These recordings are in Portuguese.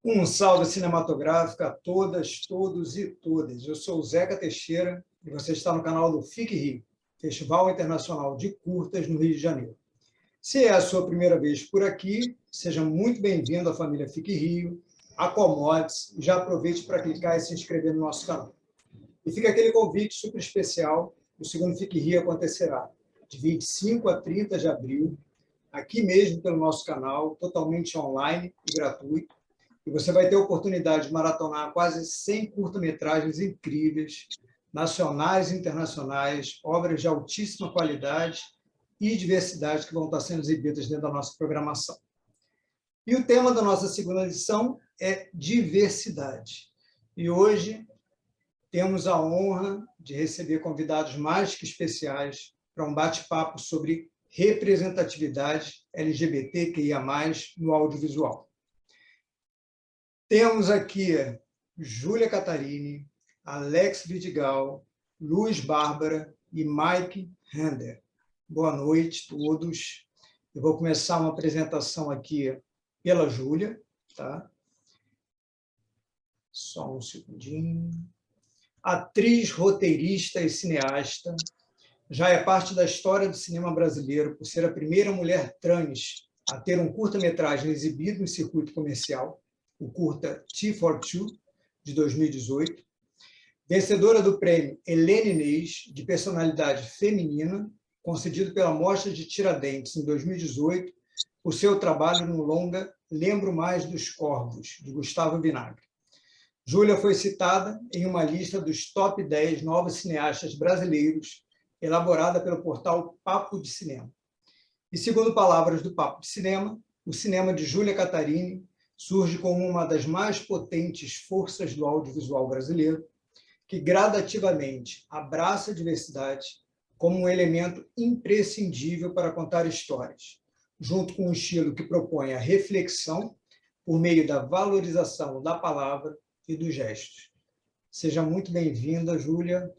Um salve cinematográfico a todas, todos e todas. Eu sou o Zeca Teixeira e você está no canal do FIC Rio, Festival Internacional de Curtas no Rio de Janeiro. Se é a sua primeira vez por aqui, seja muito bem-vindo à família FIC Rio, acomode-se e já aproveite para clicar e se inscrever no nosso canal. E fica aquele convite super especial, o segundo FIC Rio acontecerá de 25 a 30 de abril, aqui mesmo pelo nosso canal, totalmente online e gratuito. E você vai ter a oportunidade de maratonar quase 100 curta-metragens incríveis, nacionais e internacionais, obras de altíssima qualidade e diversidade que vão estar sendo exibidas dentro da nossa programação. E o tema da nossa segunda edição é diversidade. E hoje temos a honra de receber convidados mais que especiais para um bate-papo sobre representatividade LGBTQIA+, no audiovisual. Temos aqui Júlia Catarini, Alex Vidigal, Luiz Bárbara e Mike Hender. Boa noite a todos. Eu vou começar uma apresentação aqui pela Júlia. Tá? Só um segundinho. Atriz, roteirista e cineasta, já é parte da história do cinema brasileiro por ser a primeira mulher trans a ter um curta-metragem exibido em circuito comercial, o curta T for Two, de 2018, vencedora do prêmio Helena Inês, de personalidade feminina, concedido pela Mostra de Tiradentes, em 2018, por seu trabalho no longa Lembro Mais dos Corvos, de Gustavo Vinagre. Júlia foi citada em uma lista dos top 10 novos cineastas brasileiros, elaborada pelo portal Papo de Cinema. E, segundo palavras do Papo de Cinema, o cinema de Júlia Catarini surge como uma das mais potentes forças do audiovisual brasileiro, que gradativamente abraça a diversidade como um elemento imprescindível para contar histórias, junto com um estilo que propõe a reflexão por meio da valorização da palavra e dos gestos. Seja muito bem-vinda, Júlia.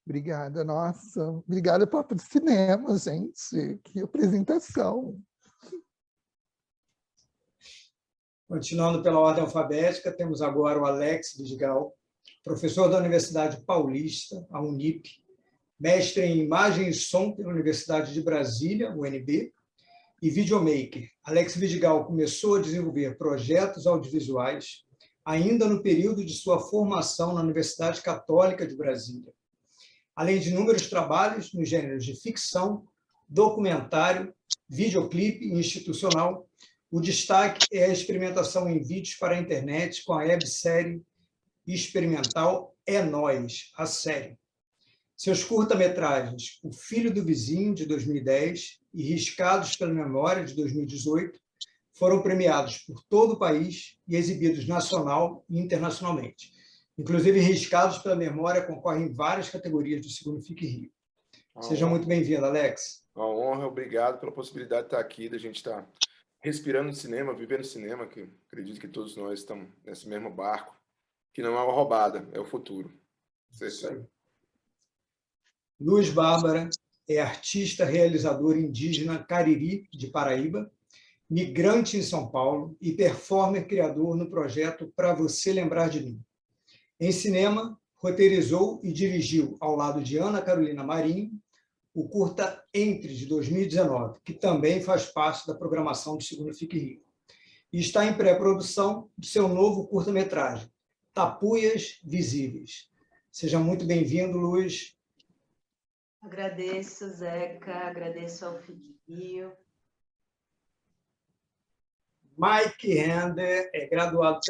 Obrigada, nossa. Obrigada, Papo de Cinema, gente. Que apresentação. Continuando pela ordem alfabética, temos agora o Alex Vidigal, professor da Universidade Paulista, a Unip, mestre em Imagem e Som pela Universidade de Brasília, UNB, e videomaker. Alex Vidigal começou a desenvolver projetos audiovisuais ainda no período de sua formação na Universidade Católica de Brasília, além de inúmeros trabalhos nos gêneros de ficção, documentário, videoclipe e institucional. O destaque é a experimentação em vídeos para a internet com a websérie experimental É Nós, a série. Seus curta-metragens O Filho do Vizinho, de 2010, e Riscados pela Memória, de 2018, foram premiados por todo o país e exibidos nacional e internacionalmente. Inclusive, Riscados pela Memória concorre em várias categorias do segundo FIC Rio. Seja muito bem-vindo, Alex. Uma honra, obrigado pela possibilidade de estar aqui, da gente estar respirando cinema, vivendo cinema, que acredito que todos nós estamos nesse mesmo barco, que não é uma roubada, é o futuro. Certo. Luiz Bárbara é artista realizadora indígena Cariri, de Paraíba, migrante em São Paulo e performer criador no projeto Pra Você Lembrar de Mim. Em cinema, roteirizou e dirigiu, ao lado de Ana Carolina Marinho, o curta Entre, de 2019, que também faz parte da programação do segundo FIC Rio. E está em pré-produção do seu novo curta-metragem, Tapuias Visíveis. Seja muito bem-vindo, Luiz. Agradeço, Zeca, agradeço ao FIC Rio. Mike Hender é graduado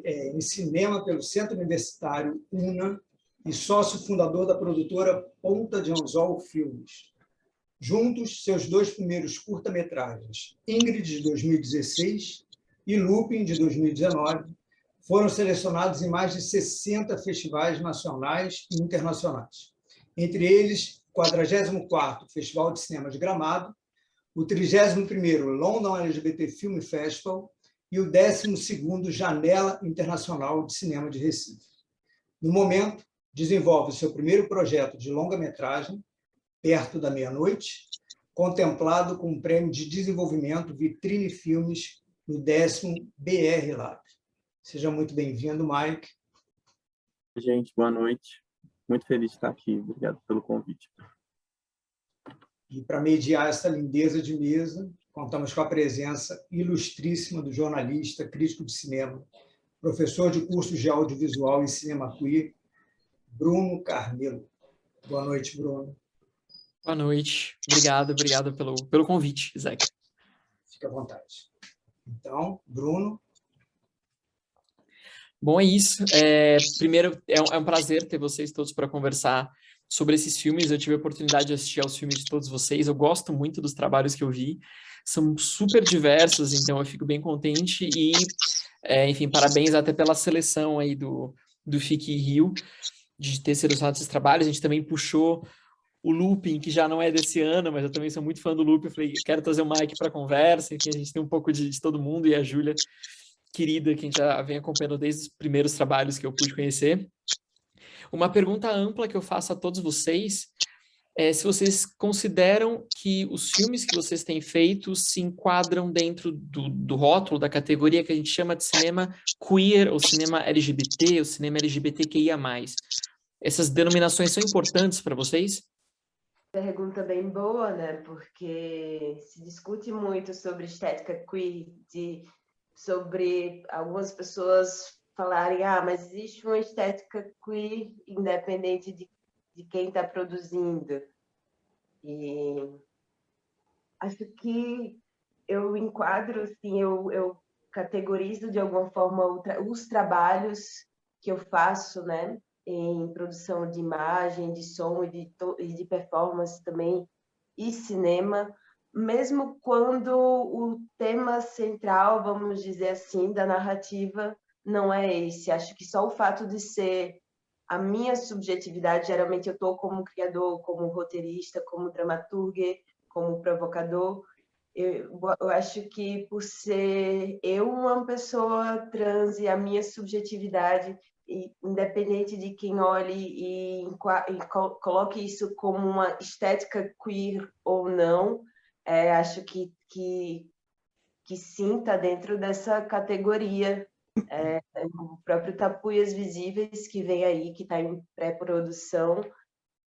em cinema pelo Centro Universitário UNA e sócio fundador da produtora Ponta de Anzol Filmes. Juntos, seus dois primeiros curta-metragens, Ingrid, de 2016, e Looping, de 2019, foram selecionados em mais de 60 festivais nacionais e internacionais. Entre eles, o 44º Festival de Cinema de Gramado, o 31º London LGBT Film Festival e o 12º Janela Internacional de Cinema de Recife. No momento, desenvolve seu primeiro projeto de longa-metragem, Perto da Meia-Noite, contemplado com o Prêmio de Desenvolvimento Vitrine Filmes no 10º BR Lab. Seja muito bem-vindo, Mike. Gente, boa noite. Muito feliz de estar aqui. Obrigado pelo convite. E para mediar essa lindeza de mesa, contamos com a presença ilustríssima do jornalista, crítico de cinema, professor de cursos de audiovisual e cinema queer, Bruno Carmelo. Boa noite, Bruno. Boa noite. Obrigado pelo convite, Zeca. Fique à vontade. Então, Bruno. Bom, é isso. Primeiro, é um prazer ter vocês todos para conversar sobre esses filmes. Eu tive a oportunidade de assistir aos filmes de todos vocês. Eu gosto muito dos trabalhos que eu vi. São super diversos, então eu fico bem contente. E, enfim, parabéns até pela seleção aí do FIC Rio, de ter selecionado esses trabalhos. A gente também puxou o Looping, que já não é desse ano, mas eu também sou muito fã do Looping. Eu falei, quero trazer o Mike para a conversa. Enfim, a gente tem um pouco de todo mundo, e a Júlia, querida, que a gente já vem acompanhando desde os primeiros trabalhos que eu pude conhecer. Uma pergunta ampla que eu faço a todos vocês é se vocês consideram que os filmes que vocês têm feito se enquadram dentro do rótulo, da categoria que a gente chama de cinema queer, ou cinema LGBT, ou cinema LGBTQIA+. Essas denominações são importantes para vocês? Pergunta bem boa, né? Porque se discute muito sobre estética queer, sobre algumas pessoas falarem, mas existe uma estética queer independente de quem está produzindo. E acho que eu enquadro, assim, eu categorizo de alguma forma os trabalhos que eu faço, né? Em produção de imagem, de som e de performance também, e cinema, mesmo quando o tema central, vamos dizer assim, da narrativa não é esse. Acho que só o fato de ser a minha subjetividade, geralmente eu estou como criador, como roteirista, como dramaturgo, como provocador, eu acho que por ser eu uma pessoa trans e a minha subjetividade, independente de quem olhe e coloque isso como uma estética queer ou não, acho que sim, está dentro dessa categoria. O próprio Tapuias Visíveis, que vem aí, que está em pré-produção,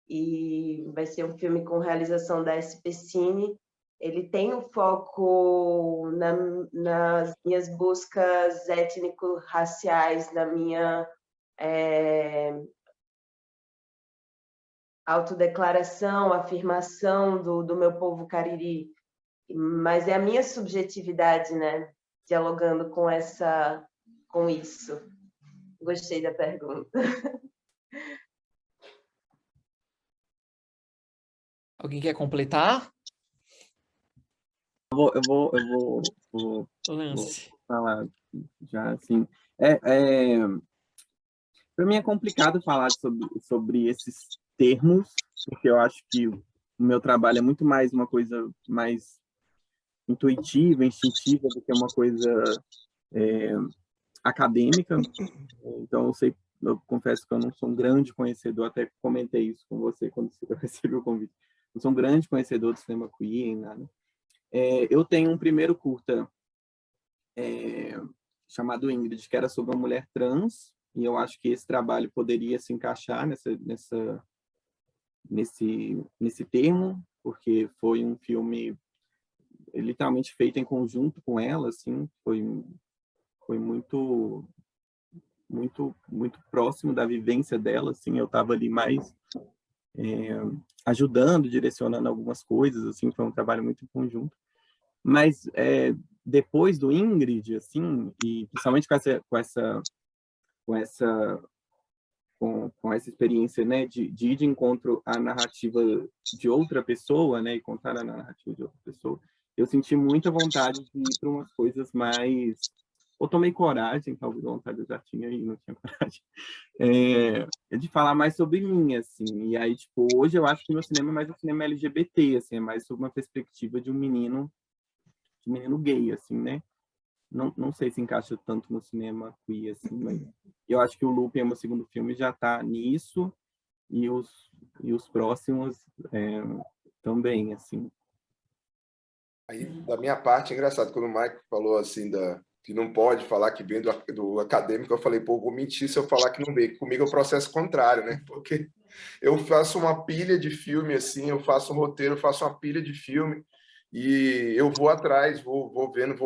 e vai ser um filme com realização da SP Cine. Ele tem um foco nas minhas buscas étnico-raciais, na minha autodeclaração, afirmação do meu povo cariri. Mas é a minha subjetividade, né? Dialogando com isso. Gostei da pergunta. Alguém quer completar? Eu vou Lance. falar já, assim. Para mim é complicado falar sobre esses termos, porque eu acho que o meu trabalho é muito mais uma coisa mais intuitiva, instintiva, do que uma coisa acadêmica. Então, eu confesso que eu não sou um grande conhecedor, até comentei isso com você quando eu recebi o convite. Não sou um grande conhecedor do cinema queer, nem nada. Eu tenho um primeiro curta chamado Ingrid, que era sobre uma mulher trans, e eu acho que esse trabalho poderia se encaixar nesse termo, porque foi um filme literalmente feito em conjunto com ela, assim, foi muito muito próximo da vivência dela, assim, eu estava ali mais ajudando, direcionando algumas coisas, assim, foi um trabalho muito em conjunto. Mas depois do Ingrid, assim, e principalmente com essa experiência, né, de ir de encontro à narrativa de outra pessoa, né, e contar a narrativa de outra pessoa, eu senti muita vontade de ir para umas coisas mais... Eu tomei coragem, talvez vontade eu já tinha e não tinha coragem, de falar mais sobre mim, assim. E aí, tipo, hoje eu acho que meu cinema é mais um cinema LGBT, assim, é mais sobre uma perspectiva de um menino gay, assim, né? Não sei se encaixa tanto no cinema queer, assim, mas eu acho que o Looping é meu segundo filme, já está nisso, e os próximos também, assim. Aí, da minha parte, é engraçado, quando o Mike falou assim, que não pode falar que vem do acadêmico, eu falei, pô, vou mentir se eu falar que não veio. Comigo é o processo contrário, né? Porque eu faço uma pilha de filme, assim, eu faço um roteiro, eu faço uma pilha de filme, e eu vou atrás, vou vendo.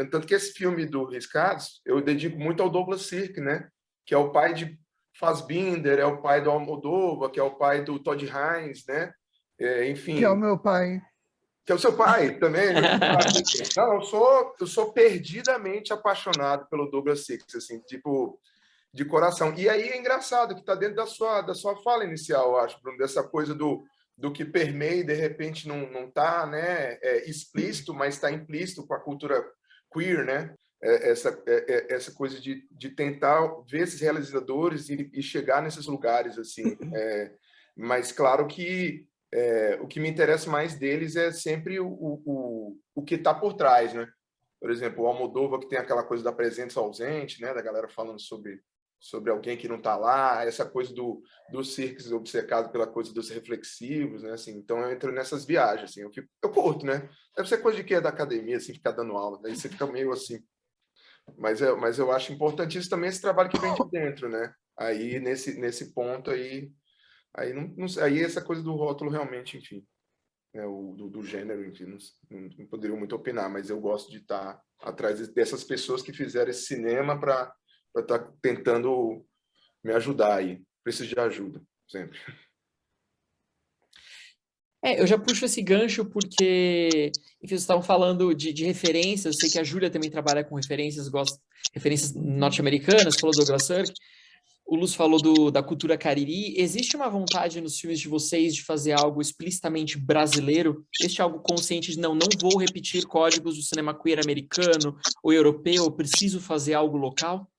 Tanto que esse filme do Riscados, eu dedico muito ao Douglas Sirk, né? Que é o pai de Fassbinder, é o pai do Almodóvar, que é o pai do Todd Haynes, né? Enfim... Que é o meu pai. Que é o seu pai também. Não, eu sou perdidamente apaixonado pelo Douglas Sirk, assim, tipo, de coração. E aí é engraçado que está dentro da sua fala inicial, eu acho, Bruno, dessa coisa do que permeia e de repente não está, né, explícito, mas está implícito com a cultura queer, né? Essa coisa de tentar ver esses realizadores e chegar nesses lugares, assim. Mas claro que o que me interessa mais deles é sempre o que está por trás, né? Por exemplo, o Almodóvar, que tem aquela coisa da presença ausente, né? Da galera falando sobre alguém que não está lá, essa coisa do Sirks obcecado pela coisa dos reflexivos, né? Assim, então eu entro nessas viagens, assim, eu curto, né? Deve ser coisa de quê? Da academia, assim, ficar dando aula, daí você fica meio assim. Mas eu acho importantíssimo também esse trabalho que vem de dentro, né? Aí, nesse ponto aí aí essa coisa do rótulo realmente, enfim, né, do gênero, enfim, não poderia muito opinar, mas eu gosto de estar atrás dessas pessoas que fizeram esse cinema para estar tentando me ajudar aí. Preciso de ajuda, sempre. Eu já puxo esse gancho porque, enfim, vocês estavam falando de referências, eu sei que a Júlia também trabalha com referências, gosta referências norte-americanas, falou do Douglas Sirk, o Luz falou da cultura cariri. Existe uma vontade nos filmes de vocês de fazer algo explicitamente brasileiro? Existe algo consciente de não vou repetir códigos do cinema queer americano ou europeu, eu preciso fazer algo local?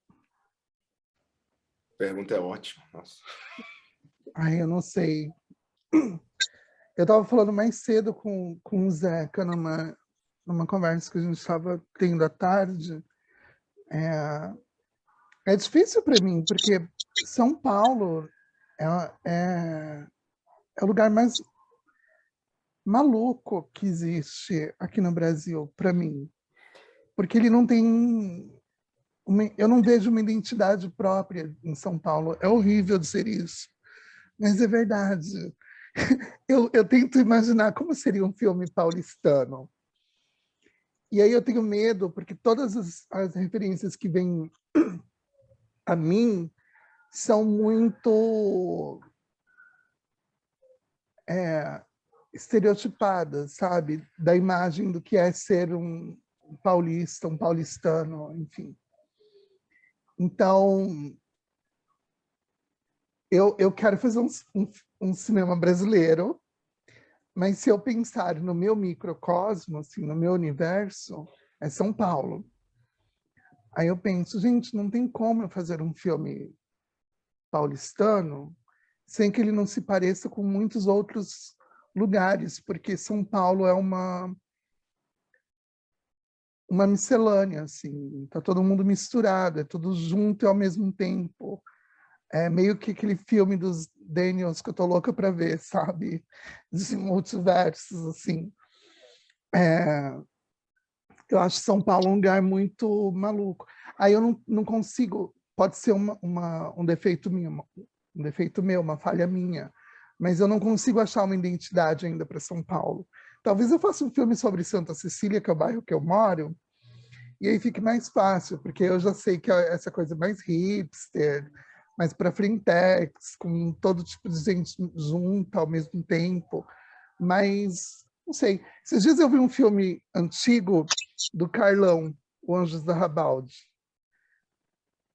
A pergunta é ótima, nossa. Ai, eu não sei. Eu estava falando mais cedo com o Zeca numa conversa que a gente estava tendo à tarde. É difícil para mim, porque São Paulo é o lugar mais maluco que existe aqui no Brasil, para mim. Porque ele não tem... eu não vejo uma identidade própria em São Paulo. É horrível dizer isso, mas é verdade. Eu tento imaginar como seria um filme paulistano. E aí eu tenho medo, porque todas as referências que vêm a mim são muito estereotipadas, sabe? Da imagem do que é ser um paulista, um paulistano, enfim. Então, eu quero fazer um cinema brasileiro, mas se eu pensar no meu microcosmo, assim, no meu universo, é São Paulo. Aí eu penso, gente, não tem como eu fazer um filme paulistano sem que ele não se pareça com muitos outros lugares, porque São Paulo é uma miscelânea, assim, tá todo mundo misturado, é tudo junto e ao mesmo tempo. É meio que aquele filme dos Daniels que eu tô louca para ver, sabe? De multiversos, assim. Eu acho São Paulo um lugar muito maluco. Aí eu não consigo, pode ser um defeito meu, uma falha minha, mas eu não consigo achar uma identidade ainda para São Paulo. Talvez eu faça um filme sobre Santa Cecília, que é o bairro que eu moro, e aí fique mais fácil, porque eu já sei que é essa coisa mais hipster, mais para frentex, com todo tipo de gente junta ao mesmo tempo. Mas, não sei. Esses dias eu vi um filme antigo do Carlão, O Anjos da Rabalde.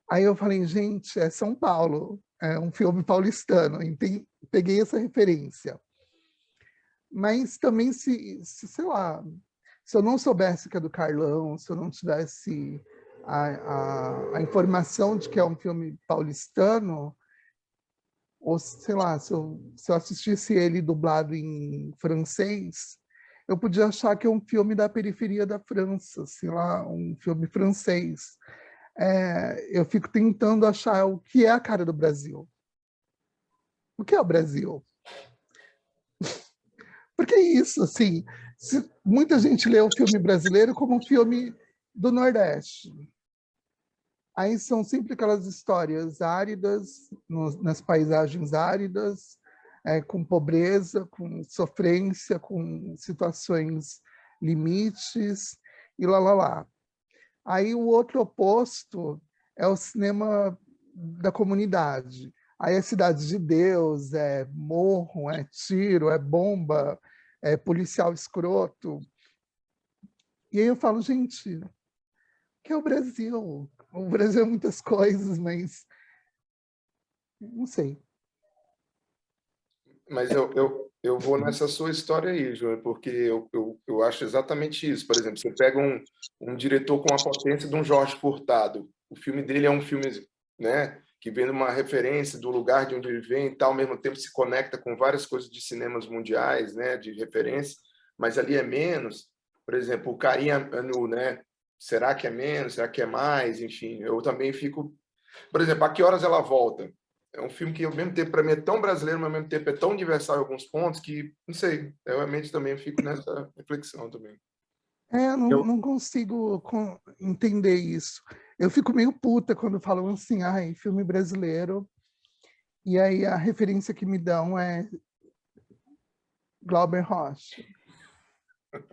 Aí eu falei, gente, é São Paulo, é um filme paulistano. Peguei essa referência. Mas também, sei lá, se eu não soubesse que é do Carlão, se eu não tivesse a informação de que é um filme paulistano, ou sei lá, se eu assistisse ele dublado em francês, eu podia achar que é um filme da periferia da França, sei lá, um filme francês. Eu fico tentando achar o que é a cara do Brasil. O que é o Brasil? Porque é isso, assim, Muita gente lê o filme brasileiro como um filme do Nordeste. Aí são sempre aquelas histórias áridas, nas paisagens áridas, com pobreza, com sofrência, com situações limites, e lá. Aí o outro oposto é o cinema da comunidade. Aí é Cidade de Deus, é morro, é tiro, é bomba, é policial escroto. E aí eu falo, gente, o que é o Brasil? O Brasil é muitas coisas, mas não sei. Mas eu vou nessa sua história aí, João, porque eu acho exatamente isso. Por exemplo, você pega um diretor com a potência de um Jorge Furtado. O filme dele é um filme, né, que vem numa referência do lugar de onde ele vem e tal, ao mesmo tempo se conecta com várias coisas de cinemas mundiais, né, de referência, mas ali é menos. Por exemplo, o Karim Anu, né? Será que é menos? Será que é mais? Enfim, eu também fico... Por exemplo, A Que Horas Ela Volta? É um filme que, ao mesmo tempo, para mim é tão brasileiro, mas ao mesmo tempo é tão universal em alguns pontos que, não sei, eu realmente também fico nessa reflexão também. Eu não consigo entender isso. Eu fico meio puta quando falam assim, ai, filme brasileiro, e aí a referência que me dão é Glauber Rocha.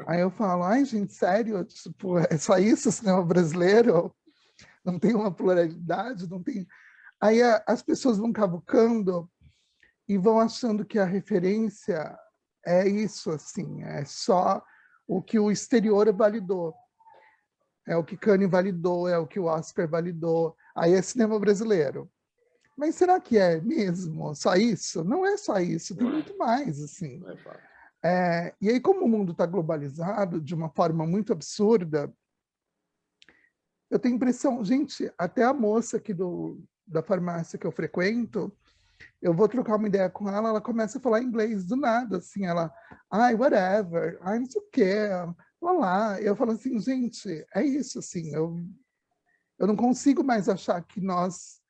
Aí eu falo, ai, gente, sério? Tipo, é só isso o cinema brasileiro? Não tem uma pluralidade? Não tem... Aí as pessoas vão cavucando e vão achando que a referência é isso, assim, é só o que o exterior validou. É o que Cannes validou, é o que o Oscar validou. Aí é cinema brasileiro. Mas será que é mesmo só isso? Não é só isso, tem muito mais, assim. E aí, como o mundo está globalizado de uma forma muito absurda, eu tenho impressão, gente, até a moça aqui da farmácia que eu frequento, eu vou trocar uma ideia com ela, ela começa a falar inglês do nada, assim, ela, ai, whatever, ai, não sei o quê, lá. Eu falo assim, gente, é isso, assim, eu não consigo mais achar que nós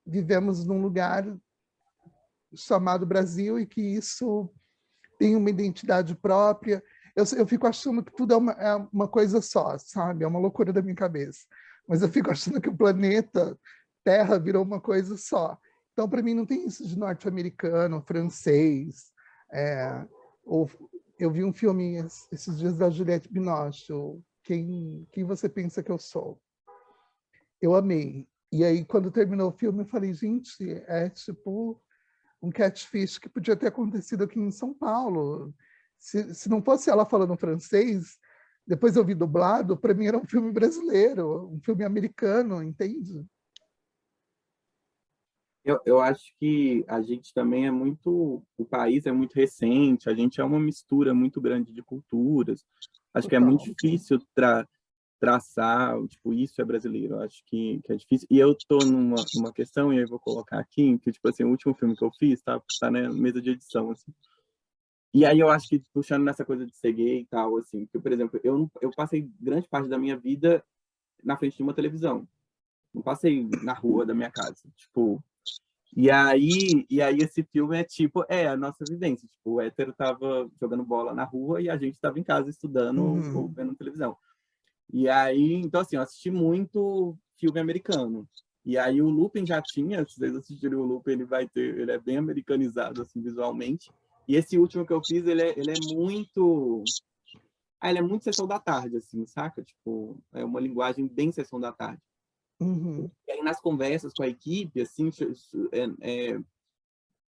vivemos num lugar chamado Brasil e que isso tem uma identidade própria. Eu fico achando que tudo é uma coisa só, sabe? É uma loucura da minha cabeça. Mas eu fico achando que o planeta Terra virou uma coisa só. Então, para mim, não tem isso de norte-americano, francês. Eu vi um filme esses dias da Juliette Binoche, Quem Você Pensa Que Eu Sou? Eu amei. E aí, quando terminou o filme, eu falei, gente, é tipo um catfish que podia ter acontecido aqui em São Paulo. Se não fosse ela falando francês, depois eu vi dublado, para mim era um filme brasileiro, um filme americano, entende? Eu acho que a gente também o país é muito recente, a gente é uma mistura muito grande de culturas. Acho que é muito difícil traçar, tipo, isso é brasileiro. Acho que é difícil. E eu tô numa questão, e aí eu vou colocar aqui, que, tipo assim, o último filme que eu fiz tá na mesa de edição, assim. E aí eu acho que, puxando nessa coisa de ser gay e tal, assim, porque, por exemplo, eu passei grande parte da minha vida na frente de uma televisão. Não passei na rua da minha casa, tipo... E aí esse filme é tipo, a nossa vivência. Tipo, o hétero tava jogando bola na rua e a gente tava em casa estudando ou vendo televisão. E aí, então assim, eu assisti muito filme americano. E aí o Lupin já tinha, se vocês assistirem o Lupin, ele é bem americanizado, assim, visualmente. E esse último que eu fiz, ele é muito... ele é muito sessão da tarde, assim, saca? Tipo, é uma linguagem bem sessão da tarde. E aí, nas conversas com a equipe, assim,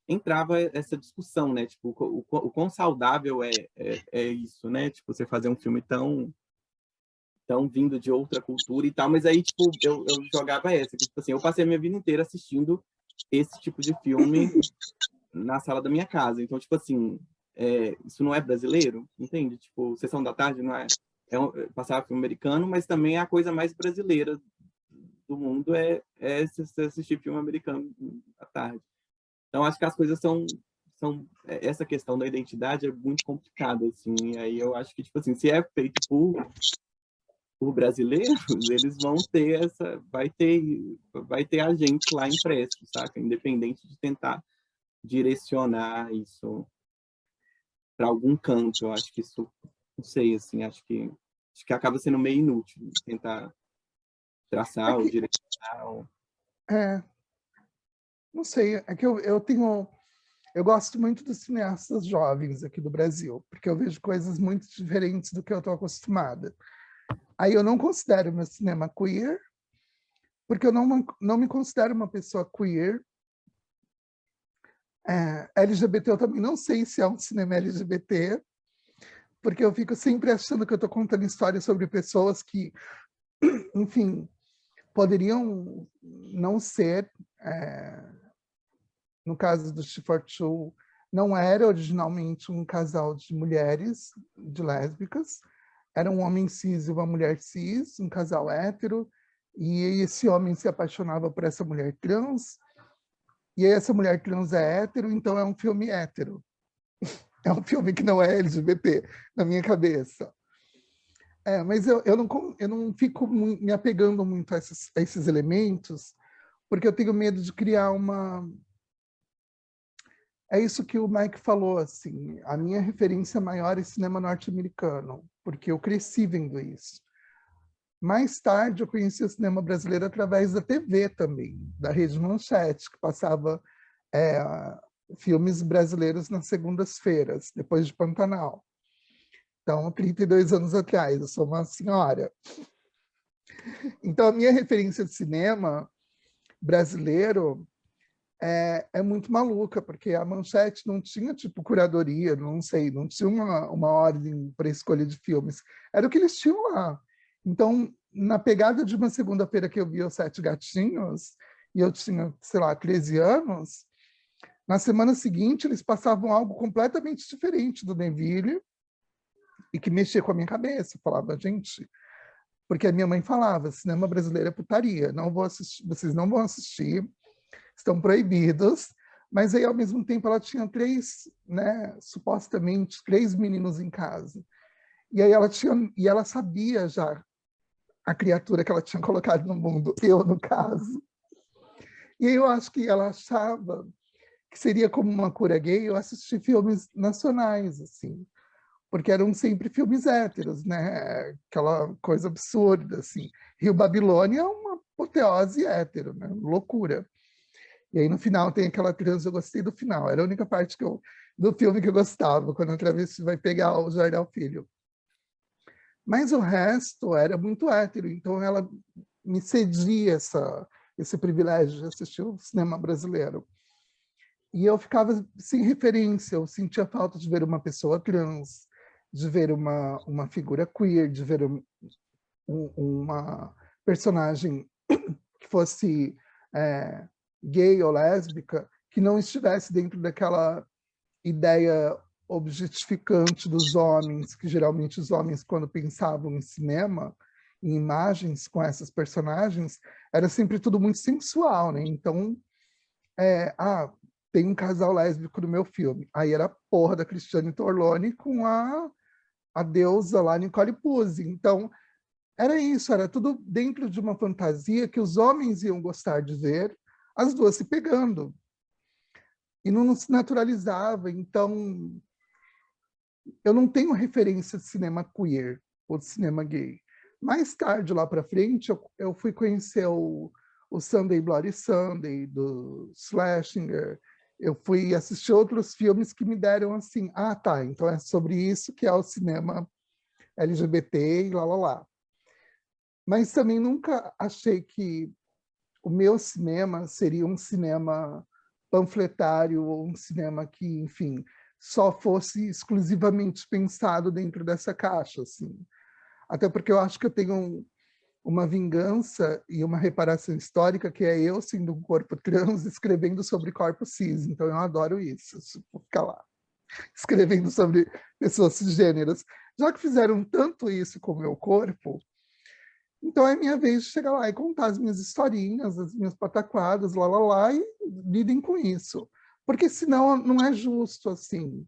entrava essa discussão, né? Tipo, o quão saudável é isso, né? Tipo, você fazer um filme tão vindo de outra cultura e tal. Mas aí, tipo, eu jogava essa. Que, tipo assim, eu passei a minha vida inteira assistindo esse tipo de filme na sala da minha casa. Então, tipo assim, isso não é brasileiro, entende? Tipo, Sessão da Tarde não é... passar filme americano, mas também é a coisa mais brasileira do mundo é assistir filme americano à tarde. Então, acho que as coisas são essa questão da identidade é muito complicada, assim. E aí eu acho que, tipo assim, se é feito por brasileiros, eles vão ter vai ter a gente lá impresso, saca? Independente de tentar direcionar isso. para algum canto. Eu acho que isso, não sei, assim, acho que acaba sendo meio inútil tentar traçar ou direcionar. Não sei, é que eu gosto muito dos cineastas jovens aqui do Brasil, porque eu vejo coisas muito diferentes do que eu estou acostumada. Aí eu não considero meu cinema queer, porque eu não me considero uma pessoa queer. LGBT eu também não sei se é um cinema LGBT, porque eu fico sempre achando que eu estou contando histórias sobre pessoas que, enfim, poderiam não ser. No caso do Shifortu, não era originalmente um casal de mulheres, de lésbicas, era um homem cis e uma mulher cis, um casal hétero, e esse homem se apaixonava por essa mulher trans, e essa mulher trans é hétero, então é um filme hétero. É um filme que não é LGBT, na minha cabeça. Mas eu não fico me apegando muito a esses elementos, porque eu tenho medo de criar uma... É isso que o Mike falou, assim, a minha referência maior é cinema norte-americano, porque eu cresci vendo isso. Mais tarde, eu conheci o cinema brasileiro através da TV também, da Rede Manchete, que passava filmes brasileiros nas segundas-feiras, depois de Pantanal. Então, 32 anos atrás, eu sou uma senhora. Então, a minha referência de cinema brasileiro é muito maluca, porque a Manchete não tinha, tipo, curadoria, não sei, não tinha uma ordem para escolha de filmes. Era o que eles tinham lá. Então, na pegada de uma segunda-feira que eu vi Os Sete Gatinhos, e eu tinha, sei lá, 13 anos, na semana seguinte eles passavam algo completamente diferente do Neville, e que mexia com a minha cabeça. Eu falava, gente... Porque a minha mãe falava, cinema brasileiro é putaria, não vou assistir, vocês não vão assistir, estão proibidos, mas aí ao mesmo tempo ela tinha supostamente três meninos em casa. E aí ela sabia já a criatura que ela tinha colocado no mundo, eu no caso. E aí eu acho que ela achava que seria como uma cura gay eu assistir filmes nacionais, assim, porque eram sempre filmes héteros, né? Aquela coisa absurda, assim. Rio Babilônia é uma apoteose hétero, né? Loucura. E aí no final tem aquela trans, eu gostei do final, era a única parte do filme que eu gostava, quando a travesti vai pegar o Jardel Filho. Mas o resto era muito hétero, então ela me cedia esse privilégio de assistir o cinema brasileiro. E eu ficava sem referência, eu sentia falta de ver uma pessoa trans, de ver uma figura queer, de ver uma personagem que fosse gay ou lésbica, que não estivesse dentro daquela ideia objetificante dos homens, que geralmente os homens, quando pensavam em cinema, em imagens com essas personagens, era sempre tudo muito sensual, né? Então, tem um casal lésbico no meu filme. Aí era a porra da Cristiane Torlone com a deusa lá, Nicole Puzzi. Então, era isso, era tudo dentro de uma fantasia que os homens iam gostar de ver, as duas se pegando. E não se naturalizava. Então, eu não tenho referência de cinema queer ou de cinema gay. Mais tarde, lá para frente, eu fui conhecer o Sunday Bloody Sunday, do Schlesinger. Eu fui assistir outros filmes que me deram assim, tá, então é sobre isso que é o cinema LGBT e lá. Mas também nunca achei que o meu cinema seria um cinema panfletário ou um cinema que, enfim, só fosse exclusivamente pensado dentro dessa caixa, assim. Até porque eu acho que eu tenho uma vingança e uma reparação histórica que é eu sendo um corpo trans escrevendo sobre corpos cis. Então eu adoro isso, vou ficar lá escrevendo sobre pessoas cisgêneras. Já que fizeram tanto isso com o meu corpo, então é minha vez de chegar lá e contar as minhas historinhas, as minhas pataquadas, lá, e lidem com isso. Porque senão não é justo, assim.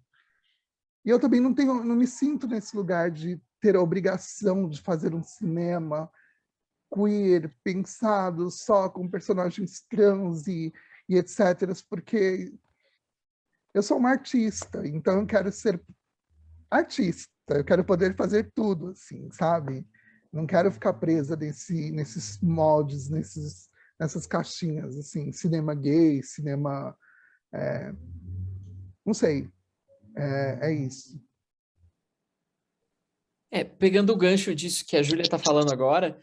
E eu também não me sinto nesse lugar de ter a obrigação de fazer um cinema queer, pensado só com personagens trans e etc., porque eu sou uma artista, então eu quero ser artista. Eu quero poder fazer tudo, assim, sabe? Não quero ficar presa nesses moldes, nessas caixinhas, assim, cinema gay, cinema... não sei, é isso. Pegando o gancho disso que a Júlia está falando agora,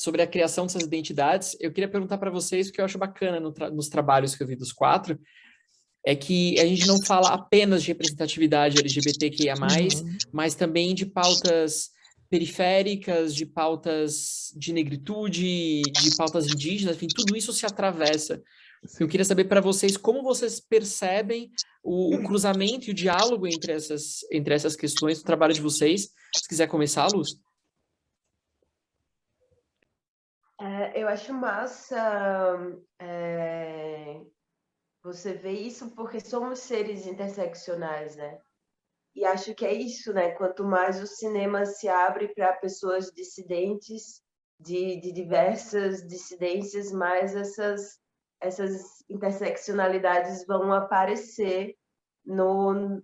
sobre a criação dessas identidades, eu queria perguntar para vocês o que eu acho bacana nos trabalhos que eu vi dos 4, é que a gente não fala apenas de representatividade LGBTQIA+, mas também de pautas periféricas, de pautas de negritude, de pautas indígenas, enfim, tudo isso se atravessa. Sim. Eu queria saber para vocês como vocês percebem o cruzamento e o diálogo entre essas questões do trabalho de vocês. Se quiser começar, Luz. Eu acho massa você vê isso porque somos seres interseccionais, né? E acho que é isso, né? Quanto mais o cinema se abre para pessoas dissidentes, de diversas dissidências, mais essas interseccionalidades vão aparecer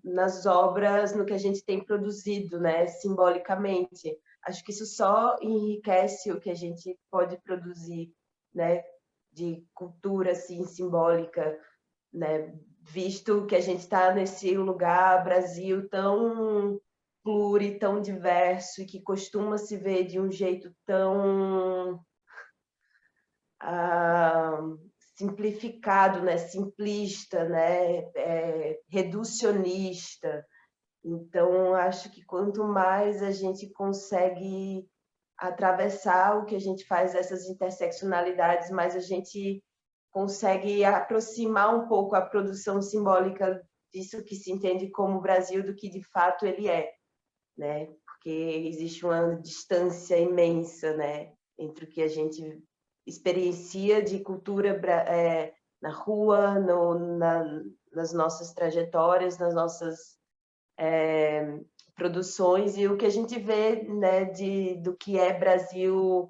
nas obras, no que a gente tem produzido, né? Simbolicamente. Acho que isso só enriquece o que a gente pode produzir, né? De cultura assim, simbólica, né? Visto que a gente está nesse lugar, Brasil, tão pluri, tão diverso, e que costuma se ver de um jeito tão simplificado, né? Simplista, né? Reducionista. Então, acho que quanto mais a gente consegue atravessar o que a gente faz, essas interseccionalidades, mais a gente consegue aproximar um pouco a produção simbólica disso que se entende como Brasil do que de fato ele é, né? Porque existe uma distância imensa, né, entre o que a gente experiencia de cultura na rua, nas nossas trajetórias, nas nossas produções e o que a gente vê, né, do que é Brasil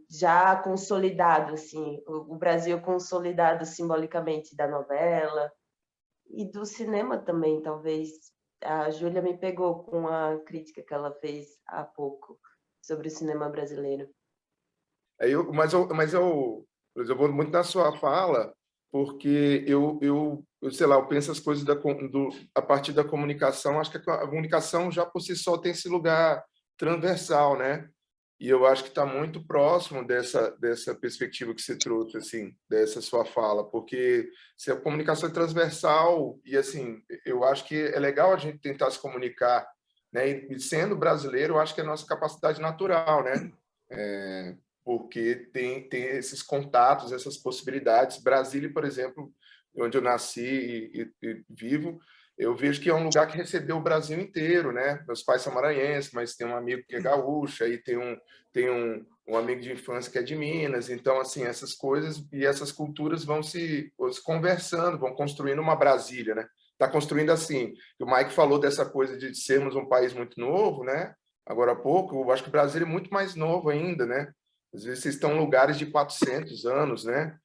já consolidado, assim, o Brasil consolidado simbolicamente da novela e do cinema também, talvez. A Júlia me pegou com a crítica que ela fez há pouco sobre o cinema brasileiro. Mas eu vou muito na sua fala, porque sei lá, eu penso as coisas a partir da comunicação. Acho que a comunicação já por si só tem esse lugar transversal, né? E eu acho que está muito próximo dessa perspectiva que você trouxe, assim, dessa sua fala, porque se a comunicação é transversal, e assim, eu acho que é legal a gente tentar se comunicar, né? E sendo brasileiro, eu acho que é a nossa capacidade natural, né? Porque tem esses contatos, essas possibilidades. Brasília, por exemplo, onde eu nasci e vivo, eu vejo que é um lugar que recebeu o Brasil inteiro, né? Meus pais são maranhenses, mas tem um amigo que é gaúcho, aí tem um amigo de infância que é de Minas. Então, assim, essas coisas e essas culturas vão se conversando, vão construindo uma Brasília, né? Está construindo assim. O Mike falou dessa coisa de sermos um país muito novo, né? Agora há pouco, eu acho que o Brasil é muito mais novo ainda, né? Às vezes vocês estão em lugares de 400 anos, né?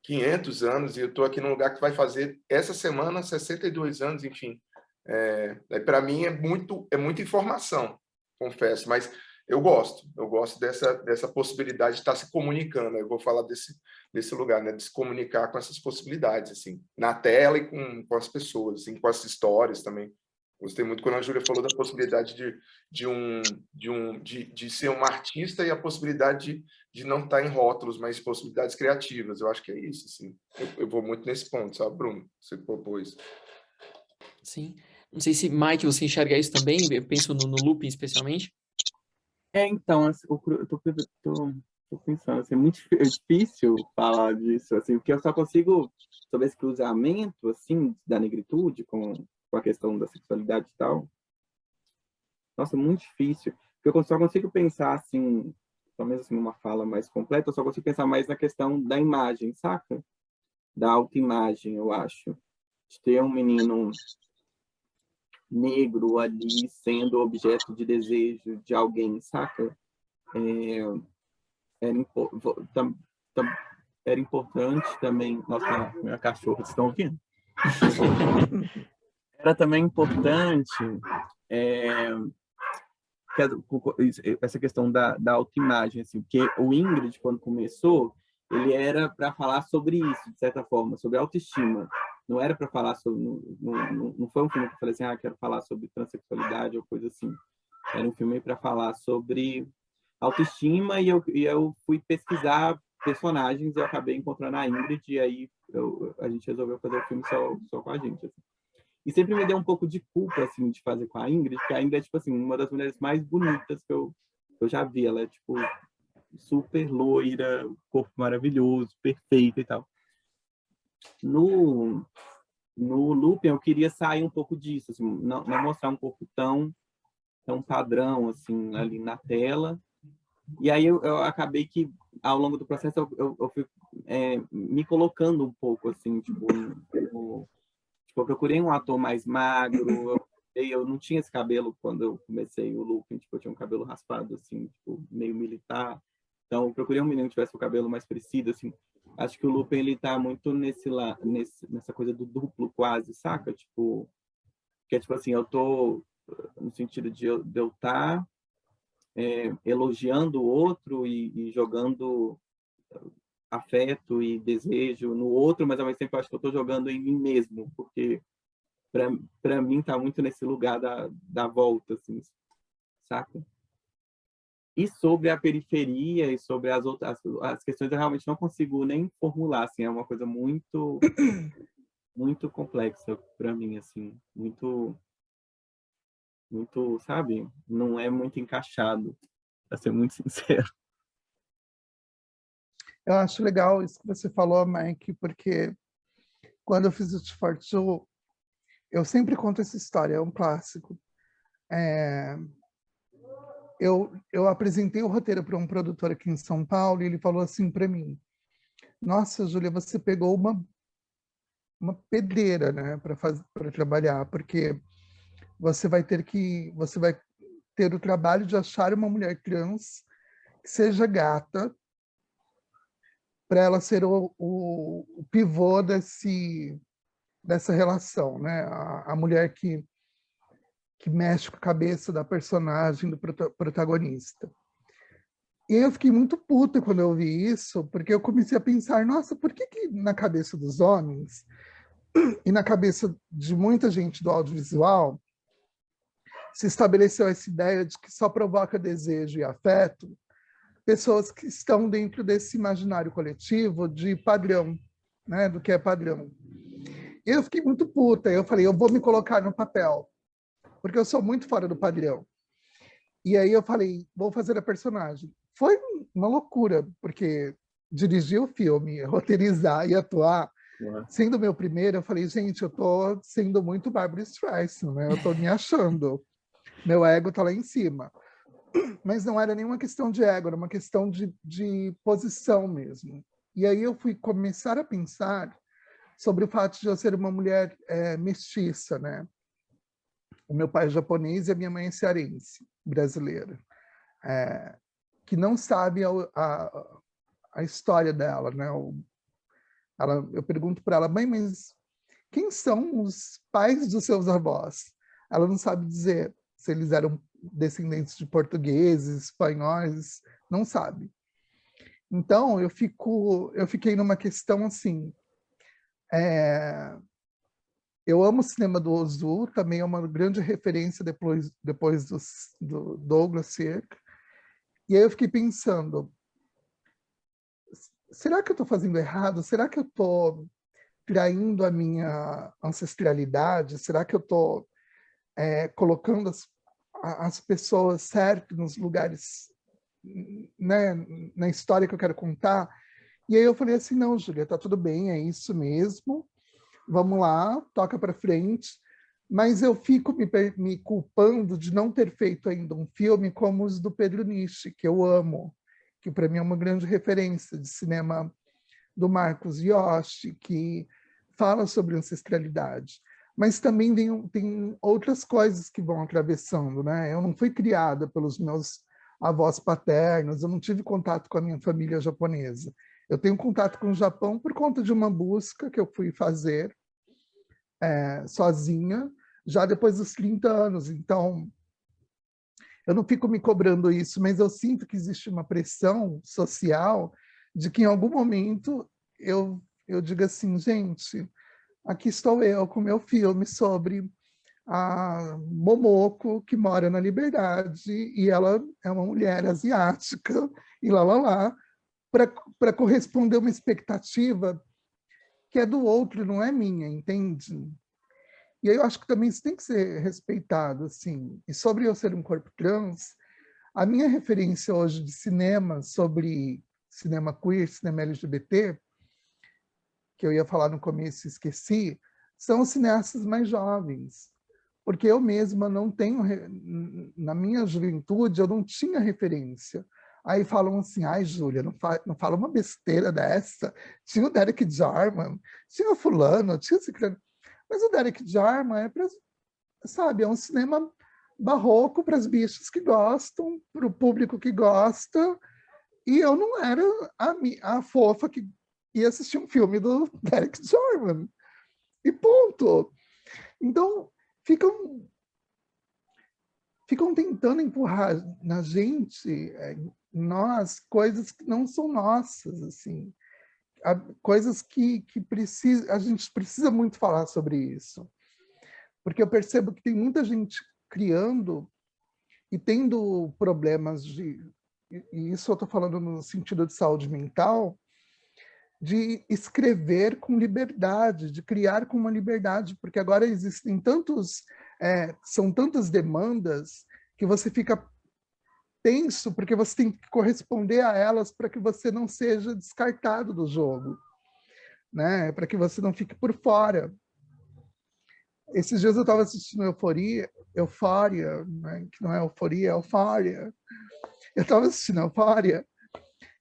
500 anos, e eu estou aqui num lugar que vai fazer, essa semana, 62 anos, enfim. Para mim é muita informação, confesso, mas eu gosto dessa possibilidade de estar se comunicando. Eu vou falar desse lugar, né? De se comunicar com essas possibilidades, assim, na tela e com as pessoas, assim, com as histórias também. Gostei muito quando a Júlia falou da possibilidade de ser um artista e a possibilidade de não estar em rótulos, mas possibilidades criativas. Eu acho que é isso, assim. Eu vou muito nesse ponto, sabe, Bruno? Você propôs. Sim. Não sei se, Mike, você enxerga isso também. Eu penso no looping, especialmente. Então, assim, eu tô pensando, assim, é muito difícil falar disso, assim, porque eu só consigo, sobre esse cruzamento, assim, da negritude com a questão da sexualidade e tal. Nossa, muito difícil. Porque eu só consigo pensar, assim, talvez assim, uma fala mais completa, eu só consigo pensar mais na questão da imagem, saca? Da autoimagem, eu acho. De ter um menino negro ali sendo objeto de desejo de alguém, saca? Era importante também... Nossa, minha cachorra, vocês estão ouvindo? Era também importante essa questão da autoimagem, assim, porque o Ingrid, quando começou, ele era para falar sobre isso, de certa forma, sobre autoestima. Não era para falar sobre... Não foi um filme que eu falei assim, quero falar sobre transexualidade ou coisa assim. Era um filme para falar sobre autoestima, e eu fui pesquisar personagens e eu acabei encontrando a Ingrid, e aí a gente resolveu fazer o filme só com a gente, assim. E sempre me deu um pouco de culpa, assim, de fazer com a Ingrid, porque a Ingrid é, tipo assim, uma das mulheres mais bonitas que eu já vi. Ela é, tipo, super loira, corpo maravilhoso, perfeito e tal. No Lupin, eu queria sair um pouco disso, assim, não mostrar um corpo tão padrão, assim, ali na tela. E aí eu acabei que, ao longo do processo, eu fui me colocando um pouco, assim, tipo, eu procurei um ator mais magro. Eu não tinha esse cabelo quando eu comecei o Lupin, tipo, eu tinha um cabelo raspado, assim, tipo, meio militar. Então, eu procurei um menino que tivesse o cabelo mais parecido, assim. Acho que o Lupin, ele tá muito nessa coisa do duplo, quase, saca? Tipo, que é tipo assim, eu tô no sentido de eu estar elogiando o outro e jogando afeto e desejo no outro, mas ao mesmo tempo eu acho que eu estou jogando em mim mesmo, porque para mim tá muito nesse lugar da volta, assim, saca? E sobre a periferia e sobre as questões, eu realmente não consigo nem formular, assim, é uma coisa muito muito complexa para mim, assim, muito, sabe? Não é muito encaixado, para ser muito sincero. Eu acho legal isso que você falou, Mike, porque quando eu fiz o T42, eu sempre conto essa história, é um clássico. Eu apresentei o roteiro para um produtor aqui em São Paulo e ele falou assim para mim: nossa, Júlia, você pegou uma pedreira, né, para trabalhar, porque você vai ter o trabalho de achar uma mulher trans que seja gata, para ela ser o pivô dessa relação, né? A mulher que mexe com a cabeça da personagem, do protagonista. E eu fiquei muito puta quando eu vi isso, porque eu comecei a pensar, nossa, por que na cabeça dos homens e na cabeça de muita gente do audiovisual se estabeleceu essa ideia de que só provoca desejo e afeto pessoas que estão dentro desse imaginário coletivo de padrão, né, do que é padrão. E eu fiquei muito puta, eu falei, eu vou me colocar no papel, porque eu sou muito fora do padrão. E aí eu falei, vou fazer a personagem. Foi uma loucura, porque dirigir o filme, roteirizar e atuar, sendo meu primeiro, eu falei, gente, eu tô sendo muito Barbra Streisand, né? Eu tô me achando. Meu ego tá lá em cima. Mas não era nenhuma questão de ego, era uma questão de posição mesmo. E aí eu fui começar a pensar sobre o fato de eu ser uma mulher mestiça, né? O meu pai é japonês e a minha mãe é cearense, brasileira, que não sabe a história dela, né? Eu pergunto para ela, mãe, mas quem são os pais dos seus avós? Ela não sabe dizer se eles eram descendentes de portugueses, espanhóis, não sabe. Então, eu fiquei numa questão assim, eu amo o cinema do Ozu, também é uma grande referência depois do Douglas Sirk. E aí eu fiquei pensando, será que eu estou fazendo errado? Será que eu estou traindo a minha ancestralidade? Será que eu estou colocando as pessoas certas nos lugares, né, na história que eu quero contar? E aí eu falei assim, não, Júlia, tá tudo bem, é isso mesmo. Vamos lá, toca para frente. Mas eu fico me culpando de não ter feito ainda um filme como os do Pedro Nishi, que eu amo, que para mim é uma grande referência de cinema do Marcos Yoshi, que fala sobre ancestralidade. Mas também tem outras coisas que vão atravessando, né? Eu não fui criada pelos meus avós paternos, eu não tive contato com a minha família japonesa. Eu tenho contato com o Japão por conta de uma busca que eu fui fazer sozinha, já depois dos 30 anos. Então, eu não fico me cobrando isso, mas eu sinto que existe uma pressão social de que em algum momento eu digo assim, gente, aqui estou eu com meu filme sobre a Momoko, que mora na Liberdade, e ela é uma mulher asiática, e lá, para corresponder a uma expectativa que é do outro, não é minha, entende? E aí eu acho que também isso tem que ser respeitado, assim. E sobre eu ser um corpo trans, a minha referência hoje de cinema sobre cinema queer, cinema LGBT, que eu ia falar no começo e esqueci, são os cineastas mais jovens. Porque eu mesma não tenho, na minha juventude, eu não tinha referência. Aí falam assim, ai, Júlia, não fala uma besteira dessa. Tinha o Derek Jarman, tinha o fulano, tinha esse... Mas o Derek Jarman é para, sabe, é um cinema barroco para as bichas que gostam, para o público que gosta, e eu não era a fofa que ia assistir um filme do Derek Jarman. E ponto. Então, ficam tentando empurrar na gente, nós, coisas que não são nossas, assim. Coisas que a gente precisa muito falar sobre isso. Porque eu percebo que tem muita gente criando e tendo problemas e isso eu estou falando no sentido de saúde mental, de escrever com liberdade, de criar com uma liberdade, porque agora existem são tantas demandas que você fica tenso, porque você tem que corresponder a elas para que você não seja descartado do jogo, né? Para que você não fique por fora. Esses dias eu estava assistindo Euphoria, né? Que não é Euforia, é Euphoria. Eu estava assistindo Euphoria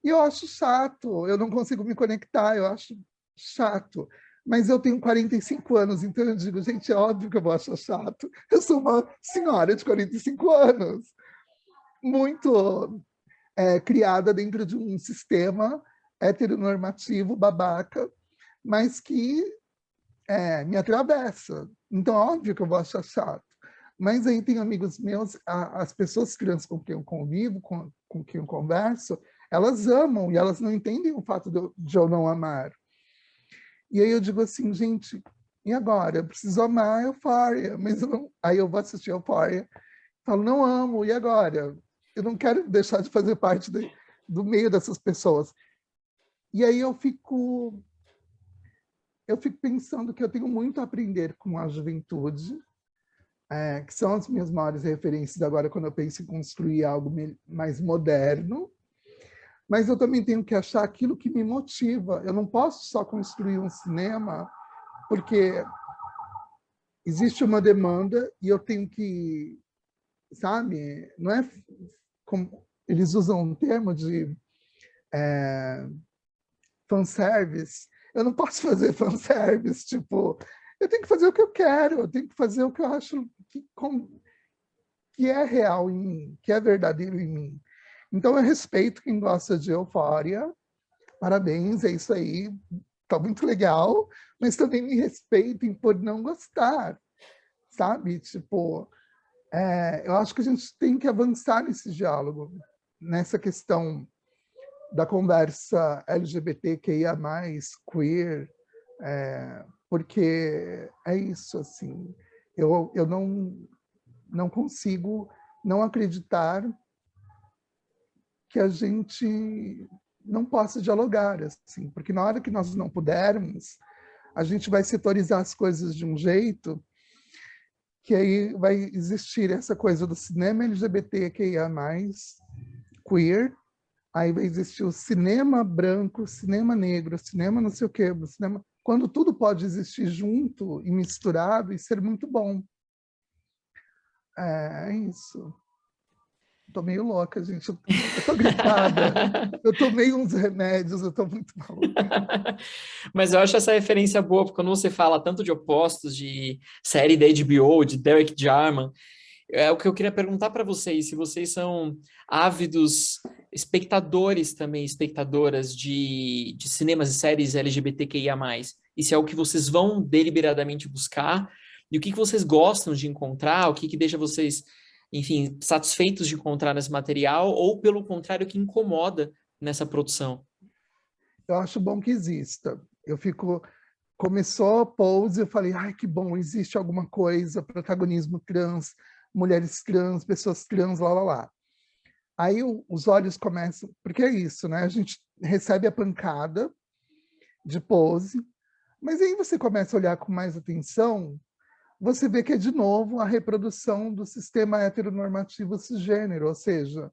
e eu acho chato, eu não consigo me conectar, eu acho chato. Mas eu tenho 45 anos, então eu digo, gente, é óbvio que eu vou achar chato. Eu sou uma senhora de 45 anos, muito criada dentro de um sistema heteronormativo, babaca, mas que me atravessa. Então, óbvio que eu vou achar chato. Mas aí tem amigos meus, as pessoas trans com quem eu convivo, com quem eu converso, elas amam e elas não entendem o fato de eu não amar. E aí eu digo assim, gente, e agora? Eu preciso amar Euphoria, mas aí eu vou assistir Euphoria, falo, não amo, e agora? Eu não quero deixar de fazer parte do meio dessas pessoas. E aí eu fico pensando que eu tenho muito a aprender com a juventude, que são as minhas maiores referências agora quando eu penso em construir algo mais moderno, mas eu também tenho que achar aquilo que me motiva. Eu não posso só construir um cinema porque existe uma demanda e eu tenho que, sabe, não é como eles usam um termo de fanservice. Eu não posso fazer fanservice, tipo, eu tenho que fazer o que eu quero, eu tenho que fazer o que eu acho que é real em mim, que é verdadeiro em mim. Então eu respeito quem gosta de Euphoria, parabéns, é isso aí, tá muito legal, mas também me respeitem por não gostar, sabe? Tipo, eu acho que a gente tem que avançar nesse diálogo, nessa questão da conversa LGBTQIA+, queer, porque é isso, assim, eu não consigo não acreditar que a gente não possa dialogar, assim, porque na hora que nós não pudermos, a gente vai setorizar as coisas de um jeito que aí vai existir essa coisa do cinema LGBTQIA+, queer, aí vai existir o cinema branco, cinema negro, cinema não sei o quê, cinema... quando tudo pode existir junto e misturado e ser muito bom. É isso. Tô meio louca, gente. Eu tô gripada. Eu tomei uns remédios, eu tô muito maluca. Mas eu acho essa referência boa, porque quando você fala tanto de opostos, de série da HBO, de Derek Jarman, é o que eu queria perguntar para vocês, se vocês são ávidos espectadores também, espectadoras de cinemas e séries LGBTQIA+, e se é o que vocês vão deliberadamente buscar, e o que vocês gostam de encontrar, o que deixa vocês, enfim, satisfeitos de encontrar nesse material, ou pelo contrário, o que incomoda nessa produção? Eu acho bom que exista. Começou a Pose, eu falei, ai, que bom, existe alguma coisa, protagonismo trans, mulheres trans, pessoas trans, lá, lá, lá. Aí os olhos começam, porque é isso, né? A gente recebe a pancada de Pose, mas aí você começa a olhar com mais atenção, você vê que é de novo a reprodução do sistema heteronormativo cisgênero, ou seja,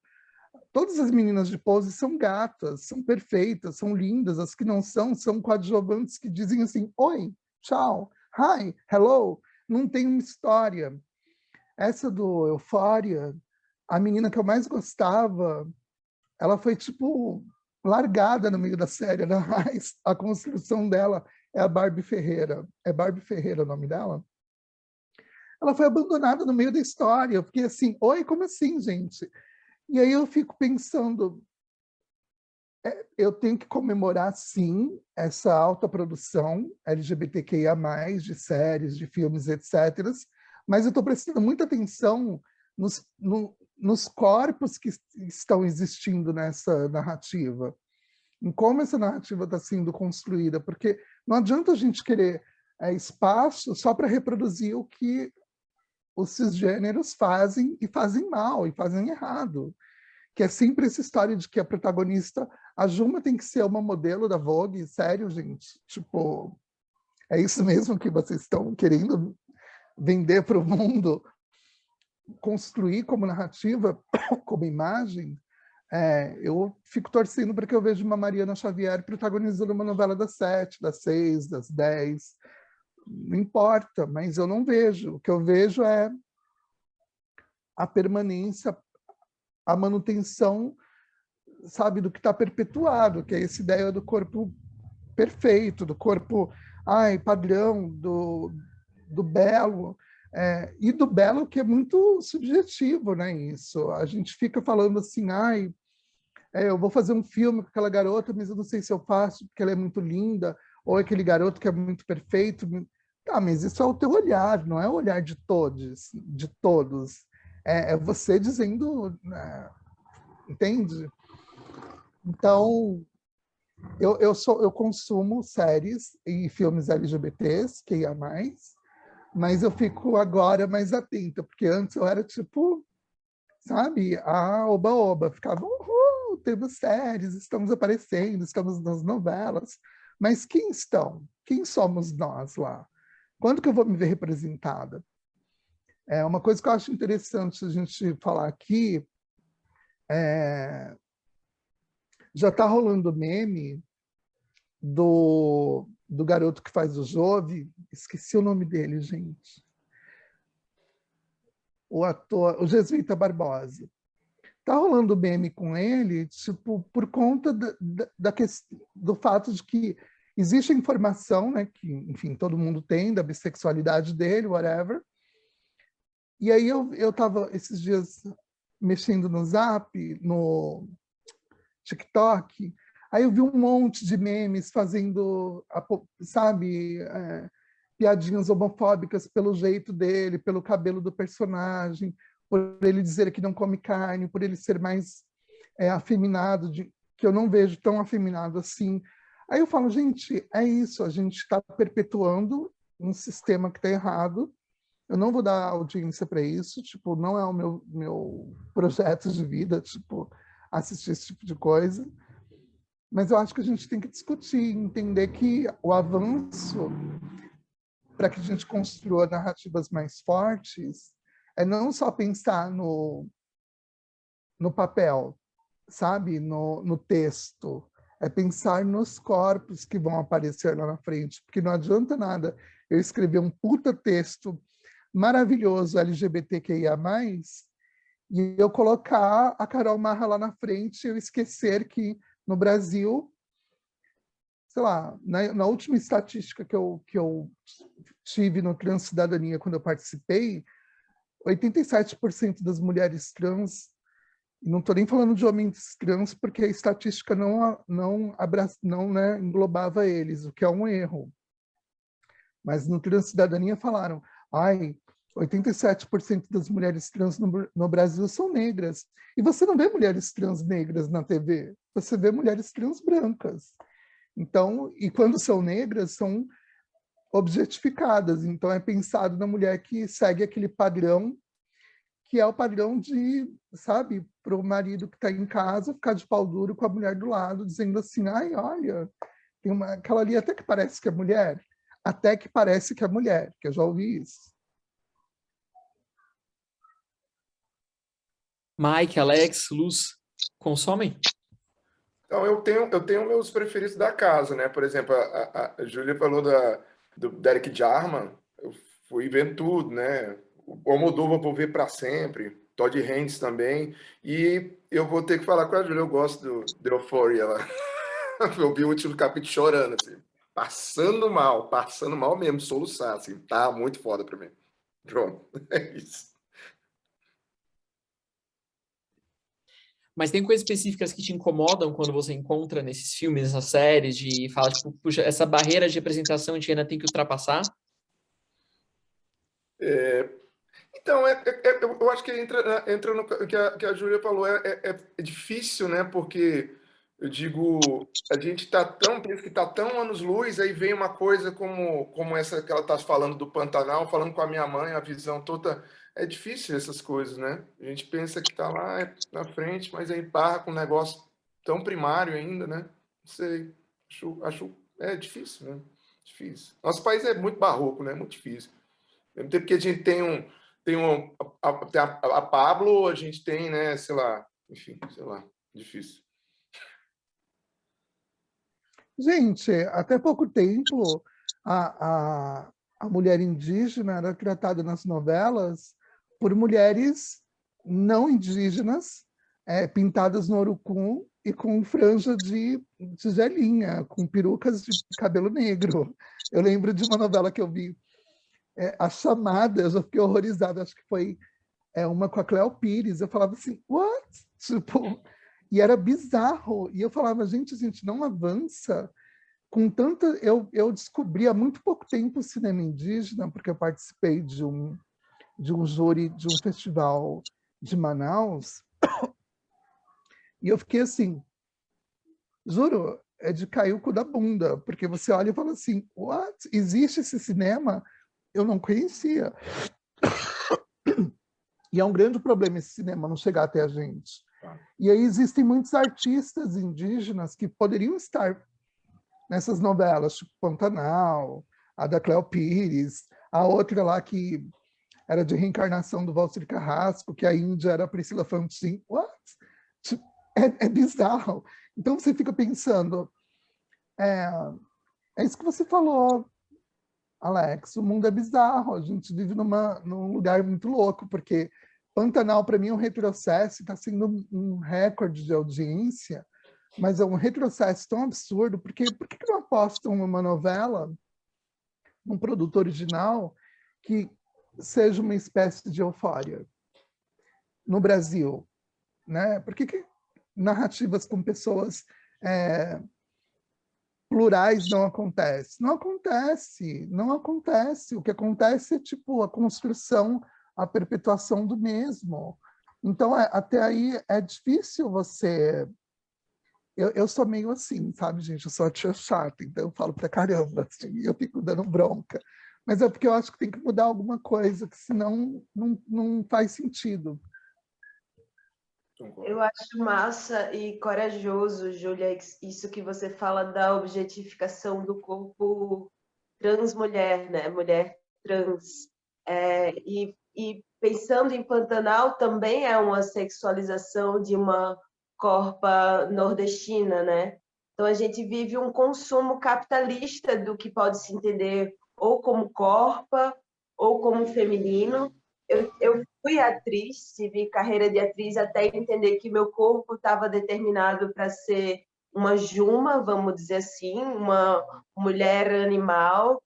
todas as meninas de Pose são gatas, são perfeitas, são lindas, as que não são coadjuvantes que dizem assim, oi, tchau, hi, hello, não tem uma história. Essa do Euphoria, a menina que eu mais gostava, ela foi, tipo, largada no meio da série, né? Mas a construção dela é a Barbie Ferreira. É Barbie Ferreira o nome dela? Ela foi abandonada no meio da história. Eu fiquei assim, oi, como assim, gente? E aí eu fico pensando, eu tenho que comemorar, sim, essa alta produção LGBTQIA+, de séries, de filmes, etc., mas eu estou prestando muita atenção nos corpos que estão existindo nessa narrativa, em como essa narrativa está sendo construída, porque não adianta a gente querer espaço só para reproduzir o que os cisgêneros fazem, e fazem mal, e fazem errado. Que é sempre essa história de que a protagonista, a Juma tem que ser uma modelo da Vogue, sério, gente? Tipo, é isso mesmo que vocês estão querendo vender para o mundo, construir como narrativa, como imagem? Eu fico torcendo para que eu veja uma Mariana Xavier protagonizando uma novela das 7, das 6, das 10. Não importa, mas eu não vejo. O que eu vejo é a permanência, a manutenção, sabe, do que está perpetuado, que é essa ideia do corpo perfeito, do corpo padrão, do belo, e do belo que é muito subjetivo, né? Isso. A gente fica falando assim, eu vou fazer um filme com aquela garota, mas eu não sei se eu faço porque ela é muito linda, ou aquele garoto que é muito perfeito. Tá, mas isso é o teu olhar, não é o olhar de todos, de todos. É você dizendo, entende? Então, eu consumo séries e filmes LGBTs, que ia mais, mas eu fico agora mais atenta, porque antes eu era tipo, sabe, oba-oba, ficava, temos séries, estamos aparecendo, estamos nas novelas, mas quem estão? Quem somos nós lá? Quando que eu vou me ver representada? Uma coisa que eu acho interessante a gente falar aqui, já está rolando meme do garoto que faz o Jove, esqueci o nome dele, gente. O ator, o Jesuíta Barbosa. Está rolando meme com ele, tipo, por conta do fato de que existe a informação, né, que, enfim, todo mundo tem, da bissexualidade dele, whatever. E aí eu estava, esses dias, mexendo no Zap, no TikTok, aí eu vi um monte de memes fazendo, sabe, piadinhas homofóbicas pelo jeito dele, pelo cabelo do personagem, por ele dizer que não come carne, por ele ser mais afeminado, que eu não vejo tão afeminado assim. Aí eu falo, gente, é isso, a gente está perpetuando um sistema que está errado, eu não vou dar audiência para isso, tipo, não é o meu projeto de vida, tipo, assistir esse tipo de coisa. Mas eu acho que a gente tem que discutir, entender que o avanço para que a gente construa narrativas mais fortes é não só pensar no papel, sabe, no texto, é pensar nos corpos que vão aparecer lá na frente, porque não adianta nada eu escrever um puta texto maravilhoso LGBTQIA+, e eu colocar a Carol Marra lá na frente e eu esquecer que no Brasil, sei lá, na última estatística que eu tive no Transcidadania, quando eu participei, 87% das mulheres trans, não estou nem falando de homens trans, porque a estatística não englobava eles, o que é um erro. Mas no Transcidadania falaram, ai, 87% das mulheres trans no Brasil são negras. E você não vê mulheres trans negras na TV, você vê mulheres trans brancas. Então, e quando são negras, são objetificadas. Então, é pensado na mulher que segue aquele padrão, que é o padrão de, sabe, para o marido que está em casa, ficar de pau duro com a mulher do lado, dizendo assim, ai, olha, tem aquela ali até que parece que é mulher, até que parece que é mulher, que eu já ouvi isso. Mike, Alex, Luz, consomem? Então, eu tenho meus preferidos da casa, né? Por exemplo, a Júlia falou do Derek Jarman, eu fui vendo tudo, né? O Almodóvar vou ver para sempre, Todd Haynes também, e eu vou ter que falar com a Júlia, eu gosto do Euphoria lá. Eu vi o último capítulo chorando, assim, passando mal mesmo, soluçar, assim, tá muito foda pra mim. Pronto, é isso. Mas tem coisas específicas que te incomodam quando você encontra nesses filmes, nessas séries, de falar, tipo, puxa, essa barreira de representação a gente ainda tem que ultrapassar? Então, eu acho que entra no que a Júlia falou, é difícil, né? Porque, eu digo, a gente pensa que tá tão anos-luz, aí vem uma coisa como essa que ela tá falando do Pantanal, falando com a minha mãe, a visão toda, é difícil essas coisas, né? A gente pensa que tá lá na frente, mas aí barra com um negócio tão primário ainda, né? Não sei, é difícil, né? Difícil. Nosso país é muito barroco, né? Muito difícil. Ao mesmo tempo que a gente tem a Pablo, a gente tem, né, sei lá, enfim, sei lá, difícil. Gente, até pouco tempo, a mulher indígena era tratada nas novelas por mulheres não indígenas, pintadas no urucum e com franja de tigelinha, com perucas de cabelo negro. Eu lembro de uma novela que eu vi, A Chamada, eu já fiquei horrorizada, acho que foi uma com a Cleo Pires. Eu falava assim, what? Tipo, e era bizarro. E eu falava, gente, a gente não avança com tanta... Eu descobri há muito pouco tempo o cinema indígena, porque eu participei de um júri de um festival de Manaus, e eu fiquei assim, juro, é de cair o cu da bunda, porque você olha e fala assim, what? Existe esse cinema? Eu não conhecia. E é um grande problema esse cinema não chegar até a gente. E aí existem muitos artistas indígenas que poderiam estar nessas novelas, tipo Pantanal, a da Cleo Pires, a outra lá que era de reencarnação do Valcir Carrasco, que a Índia era a Priscila Fantin. What? É bizarro. Então você fica pensando, é isso que você falou, Alex, o mundo é bizarro, a gente vive num lugar muito louco, porque Pantanal, para mim, é um retrocesso, está sendo um recorde de audiência, mas é um retrocesso tão absurdo, porque por que não apostam numa novela, num produto original, que seja uma espécie de Euphoria no Brasil? Né? Por que narrativas com pessoas plurais não acontecem? Não acontece, não acontece. O que acontece é tipo a construção, a perpetuação do mesmo. Então, até aí é difícil você... Eu sou meio assim, sabe, gente? Eu sou a tia chata, então eu falo pra caramba, assim, e eu fico dando bronca. Mas é porque eu acho que tem que mudar alguma coisa, que senão não faz sentido. Eu acho massa e corajoso, Júlia, isso que você fala da objetificação do corpo trans mulher, né? Mulher trans. E pensando em Pantanal, também é uma sexualização de uma corpa nordestina, né? Então, a gente vive um consumo capitalista do que pode se entender ou como corpa ou como feminino. Eu fui atriz, tive carreira de atriz até entender que meu corpo estava determinado para ser uma juma, vamos dizer assim, uma mulher animal,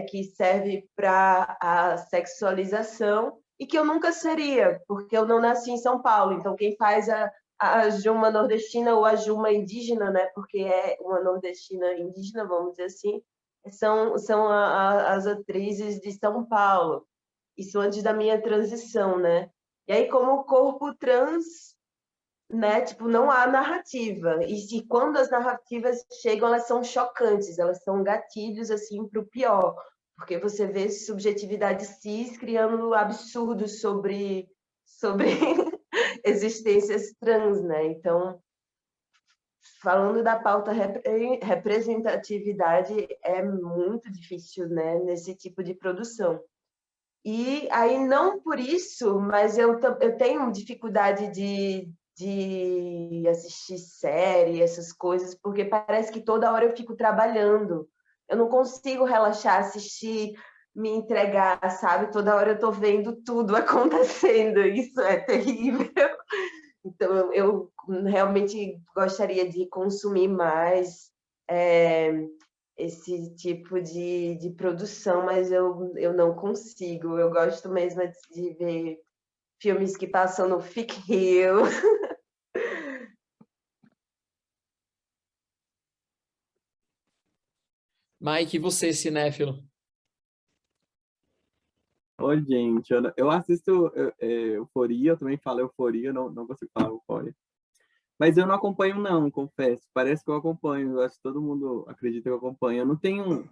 que serve para a sexualização, e que eu nunca seria, porque eu não nasci em São Paulo. Então, quem faz a juma nordestina ou a juma indígena, né, porque é uma nordestina indígena, vamos dizer assim, são as atrizes de São Paulo. isso antes da minha transição, né? E aí, como corpo trans, né? Tipo, não há narrativa. E quando as narrativas chegam, elas são chocantes, elas são gatilhos, assim, para o pior. Porque você vê subjetividade cis criando absurdos sobre existências trans, né? Então, falando da pauta representatividade, é muito difícil, né? Nesse tipo de produção. E aí, não por isso, mas eu tenho dificuldade de assistir série, essas coisas, porque parece que toda hora eu fico trabalhando. Eu não consigo relaxar, assistir, me entregar, sabe? Toda hora eu estou vendo tudo acontecendo. Isso é terrível. Então, eu realmente gostaria de consumir mais esse tipo de produção, mas eu não consigo. Eu gosto mesmo de ver filmes que passam no Fic Rio. Mike, e você, cinéfilo? Oi, gente, eu assisto Euforia, eu também falo Euforia, não consigo falar Euforia. Mas eu não acompanho não, confesso. Parece que eu acompanho, eu acho que todo mundo acredita que eu acompanho. Eu não tenho...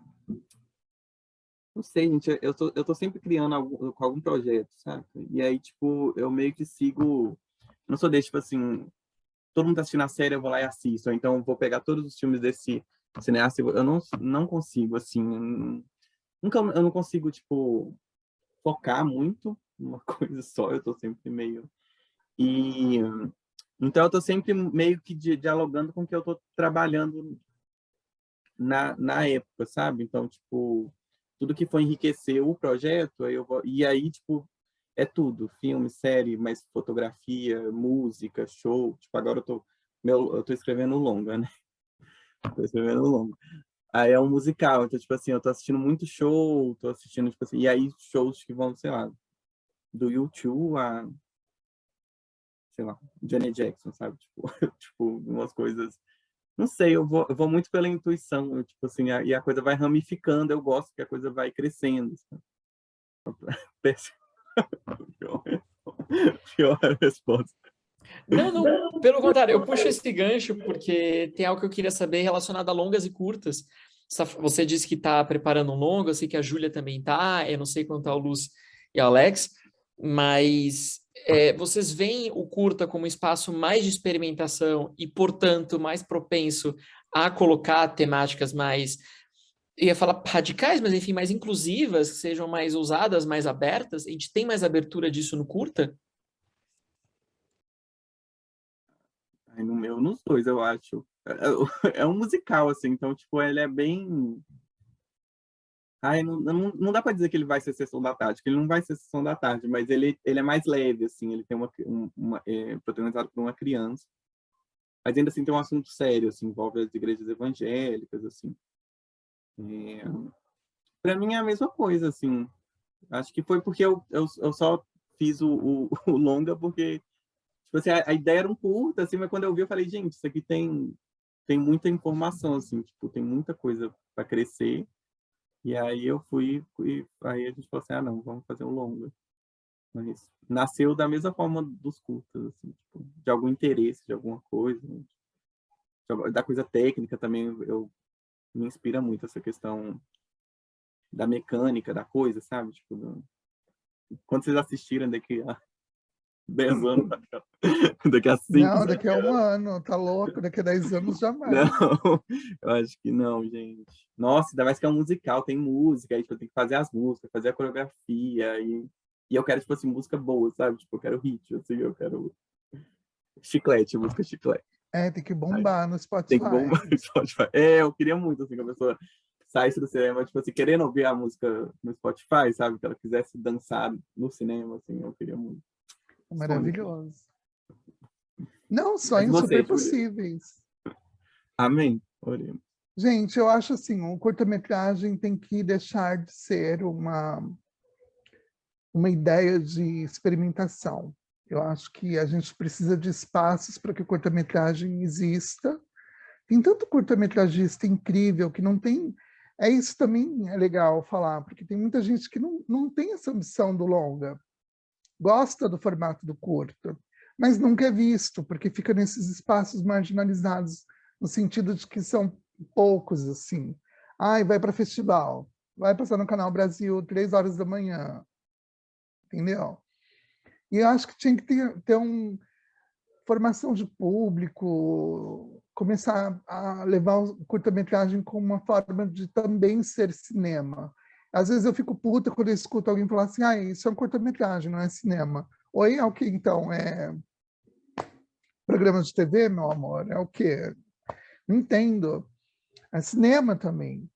Não sei, gente, eu tô sempre criando com algum projeto, sabe? E aí, tipo, eu meio que sigo... Não sou desse, tipo assim, todo mundo tá assistindo a série, eu vou lá e assisto. Ou então, vou pegar todos os filmes desse cineasta. Eu não consigo, assim... eu não consigo, tipo, focar muito numa coisa só. Eu tô sempre meio... Então, eu tô sempre meio que dialogando com o que eu tô trabalhando na época, sabe? Então, tipo, tudo que for enriquecer o projeto, aí eu vou... E aí, tipo, é tudo. Filme, série, mais fotografia, música, show. Tipo, agora eu tô escrevendo longa, né? Tô escrevendo longa. Aí é um musical. Então, tipo assim, eu tô assistindo muito show, tô assistindo, tipo assim... E aí, shows que vão, sei lá, do U2 a... sei lá, Janet Jackson, sabe? Tipo, tipo, umas coisas... Não sei, eu vou muito pela intuição, tipo assim, e a coisa vai ramificando, eu gosto que a coisa vai crescendo. Pior resposta. Não, pelo contrário, eu puxo esse gancho porque tem algo que eu queria saber relacionado a longas e curtas. Você disse que está preparando um longa, eu sei que a Júlia também está, eu não sei quanto ao Luz e ao Alex, mas vocês veem o curta como um espaço mais de experimentação e, portanto, mais propenso a colocar temáticas mais, eu ia falar radicais, mas enfim, mais inclusivas, que sejam mais ousadas, mais abertas? A gente tem mais abertura disso no curta? Aí no meu, nos dois, eu acho. É um musical, assim, então, tipo, ele é bem... Ai, não dá para dizer que ele vai ser Sessão da Tarde, que ele não vai ser Sessão da Tarde, mas ele é mais leve, assim, ele tem protagonizado por uma criança, mas ainda assim tem um assunto sério, assim, envolve as igrejas evangélicas, assim. Para mim é a mesma coisa, assim. Acho que foi porque eu só fiz o longa porque, tipo assim, a ideia era um curta, assim, mas quando eu vi eu falei, gente, isso aqui tem muita informação, assim, tipo, tem muita coisa para crescer. E aí eu fui, aí a gente falou assim, não, vamos fazer um longa. Mas nasceu da mesma forma dos curtas, assim, tipo, de algum interesse, de alguma coisa, da coisa técnica também, me inspira muito essa questão da mecânica da coisa, sabe? Tipo, quando vocês assistiram daqui a 10 anos, daqui a 5, Não, daqui a 1 ano, tá louco? Daqui a 10 anos, jamais. não, eu acho que não, gente. Nossa, ainda mais que é um musical, tem música, aí tipo, eu tenho que fazer as músicas, fazer a coreografia, e eu quero, tipo assim, música boa, sabe? Tipo, eu quero hit, assim, eu quero chiclete, música chiclete. Tem que bombar no Spotify. Tem que bombar no Spotify. Eu queria muito, assim, que a pessoa saísse do cinema, tipo assim, querendo ouvir a música no Spotify, sabe? Que ela quisesse dançar no cinema, assim, eu queria muito. Maravilhoso. Não, Mas sonhos você, super Júlia? possíveis. Amém. Oremos. Gente, eu acho assim, um curta-metragem tem que deixar de ser uma ideia de experimentação. Eu acho que a gente precisa de espaços para que o curta-metragem exista. Tem tanto curta-metragista incrível que não tem isso também é legal falar, porque tem muita gente que não tem essa ambição do longa, gosta do formato do curta, mas nunca é visto, porque fica nesses espaços marginalizados, no sentido de que são poucos, assim. Ai, vai para festival, vai passar no Canal Brasil 3 horas da manhã, entendeu? E eu acho que tinha que ter uma formação de público, começar a levar o curta-metragem como uma forma de também ser cinema. Às vezes eu fico puta quando eu escuto alguém falar assim, isso é um curta-metragem, não é cinema. Oi, é o que então? É programa de TV, meu amor? É o quê? Não entendo. É cinema também.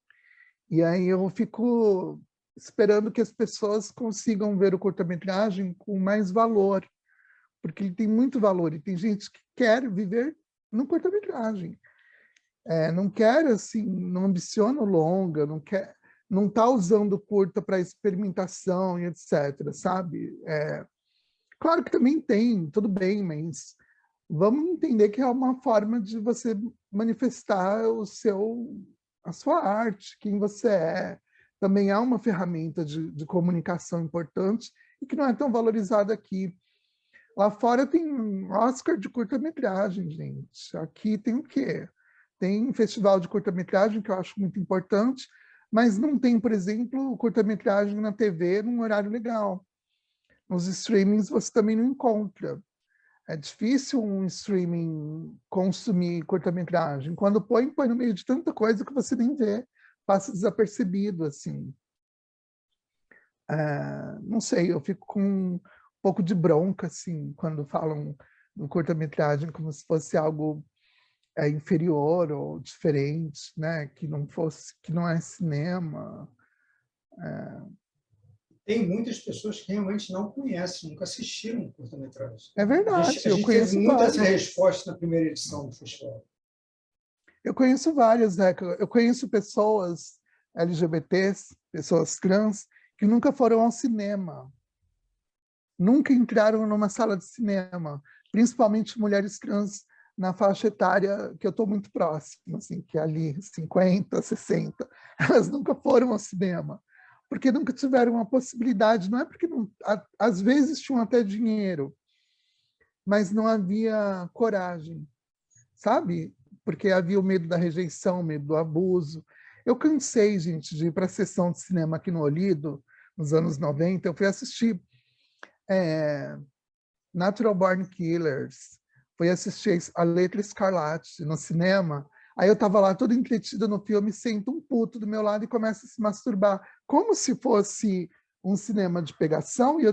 E aí eu fico esperando que as pessoas consigam ver o curta-metragem com mais valor, porque ele tem muito valor, e tem gente que quer viver no curta-metragem. Não quer, assim, não ambiciona o longa, não está usando o curta para experimentação e etc, sabe? Claro que também tem, tudo bem, mas vamos entender que é uma forma de você manifestar a sua arte, quem você é. Também é uma ferramenta de comunicação importante e que não é tão valorizada aqui. Lá fora tem um Oscar de curta-metragem, gente. Aqui tem o quê? Tem um festival de curta-metragem, que eu acho muito importante, mas não tem, por exemplo, curta-metragem na TV num horário legal. Nos streamings você também não encontra. É difícil um streaming consumir curta-metragem. Quando põe no meio de tanta coisa que você nem vê, passa desapercebido, assim. Não sei, eu fico com um pouco de bronca, assim, quando falam no curta-metragem como se fosse algo inferior ou diferente, né? Que não é cinema. Tem muitas pessoas que realmente não conhecem, nunca assistiram um curta-metragem. É verdade, A eu gente teve conheço muita vários. essa resposta na primeira edição do festival. Eu conheço várias, Zeca. Eu conheço pessoas LGBTs, pessoas trans, que nunca foram ao cinema. Nunca entraram numa sala de cinema. Principalmente mulheres trans na faixa etária que eu estou muito próximo, assim, que é ali 50, 60. Elas nunca foram ao cinema, porque nunca tiveram a possibilidade. Não é porque não, às vezes tinham até dinheiro, mas não havia coragem, sabe? Porque havia o medo da rejeição, o medo do abuso. Eu cansei, gente, de ir para a sessão de cinema aqui no Olido, nos anos 90. Eu fui assistir Natural Born Killers, fui assistir A Letra Escarlate no cinema. Aí eu estava lá toda entretida no filme, senta um puto do meu lado e começa a se masturbar, como se fosse um cinema de pegação, e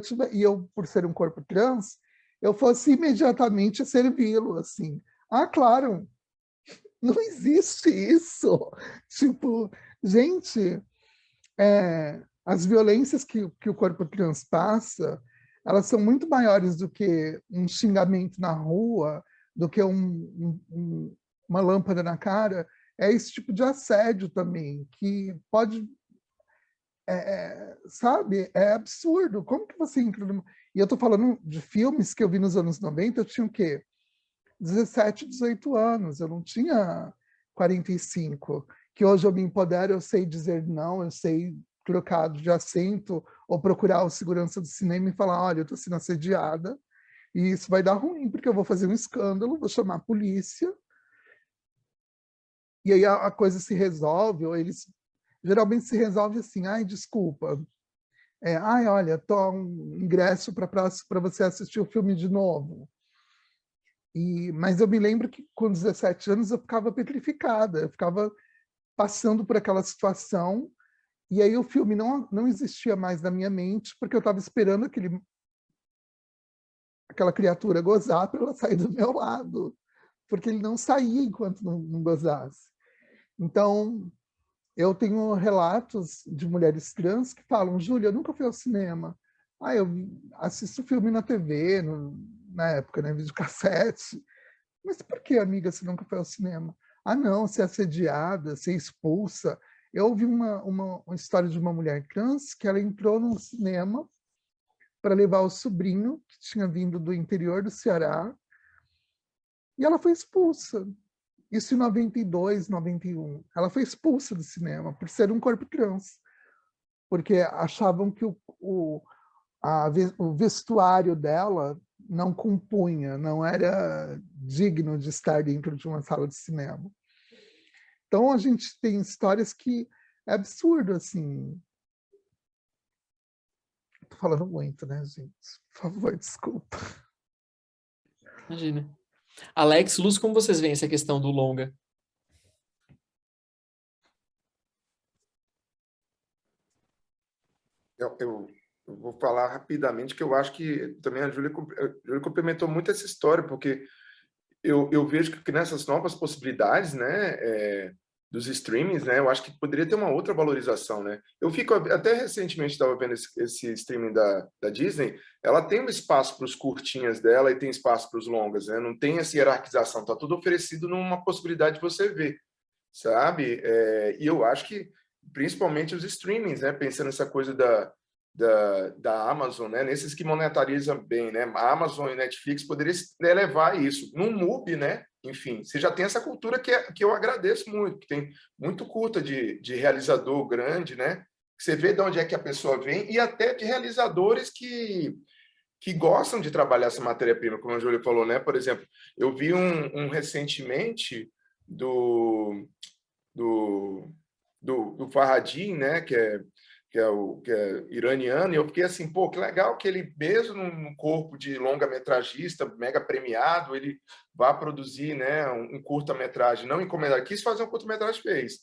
eu, por ser um corpo trans, eu fosse imediatamente servi-lo, assim. Claro, não existe isso. Tipo, gente, as violências que o corpo trans passa, elas são muito maiores do que um xingamento na rua, do que uma lâmpada na cara. É esse tipo de assédio também, que pode... sabe? É absurdo. Como que você entra numa... E eu estou falando de filmes que eu vi nos anos 90, eu tinha o quê? 17, 18 anos, eu não tinha 45, que hoje eu me empodero, eu sei dizer não, eu sei trocar de assento ou procurar o segurança do cinema e falar, olha, eu estou sendo assediada e isso vai dar ruim, porque eu vou fazer um escândalo, vou chamar a polícia, e aí a coisa se resolve, ou eles geralmente se resolve assim, desculpa, olha, tô um ingresso para você assistir o filme de novo. Mas eu me lembro que com 17 anos eu ficava petrificada, eu ficava passando por aquela situação, e aí o filme não existia mais na minha mente, porque eu estava esperando aquela criatura gozar para ela sair do meu lado, porque ele não saía enquanto não gozasse. Então, eu tenho relatos de mulheres trans que falam, Júlia, eu nunca fui ao cinema. Eu assisto filme na TV, na época, né, videocassete. Mas por que, amiga, você nunca foi ao cinema? Não, ser assediada, ser expulsa. Eu ouvi uma história de uma mulher trans que ela entrou num cinema para levar o sobrinho, que tinha vindo do interior do Ceará, e ela foi expulsa. Isso em 92, 91. Ela foi expulsa do cinema por ser um corpo trans, porque achavam que o vestuário dela não compunha, não era digno de estar dentro de uma sala de cinema. Então a gente tem histórias que é absurdo, assim. Tô falando muito, né, gente? Por favor, desculpa. Imagina. Alex, Luz, como vocês veem essa questão do longa? Eu vou falar rapidamente, que eu acho que também a Júlia complementou muito essa história, porque eu vejo que nessas novas possibilidades, né, dos streamings, né, eu acho que poderia ter uma outra valorização, né? Eu fico, até recentemente estava vendo esse streaming da Disney, ela tem um espaço para os curtinhas dela e tem espaço para os longas, né? Não tem essa hierarquização, está tudo oferecido numa possibilidade de você ver, sabe? E eu acho que, principalmente os streamings, né, pensando nessa coisa da Amazon, né, nesses que monetarizam bem, né, a Amazon e Netflix poderia levar isso. No MUBI, né, enfim, você já tem essa cultura que eu agradeço muito, que tem muito curta de realizador grande, né, que você vê de onde é que a pessoa vem, e até de realizadores que gostam de trabalhar essa matéria-prima, como a Júlia falou, né, por exemplo, eu vi um recentemente do Farhadin, né, que é iraniano, e eu fiquei assim, pô, que legal que ele, mesmo num corpo de longa-metragista, mega premiado, ele vá produzir, né, um curta-metragem, não encomendado, quis fazer um curta-metragem, fez.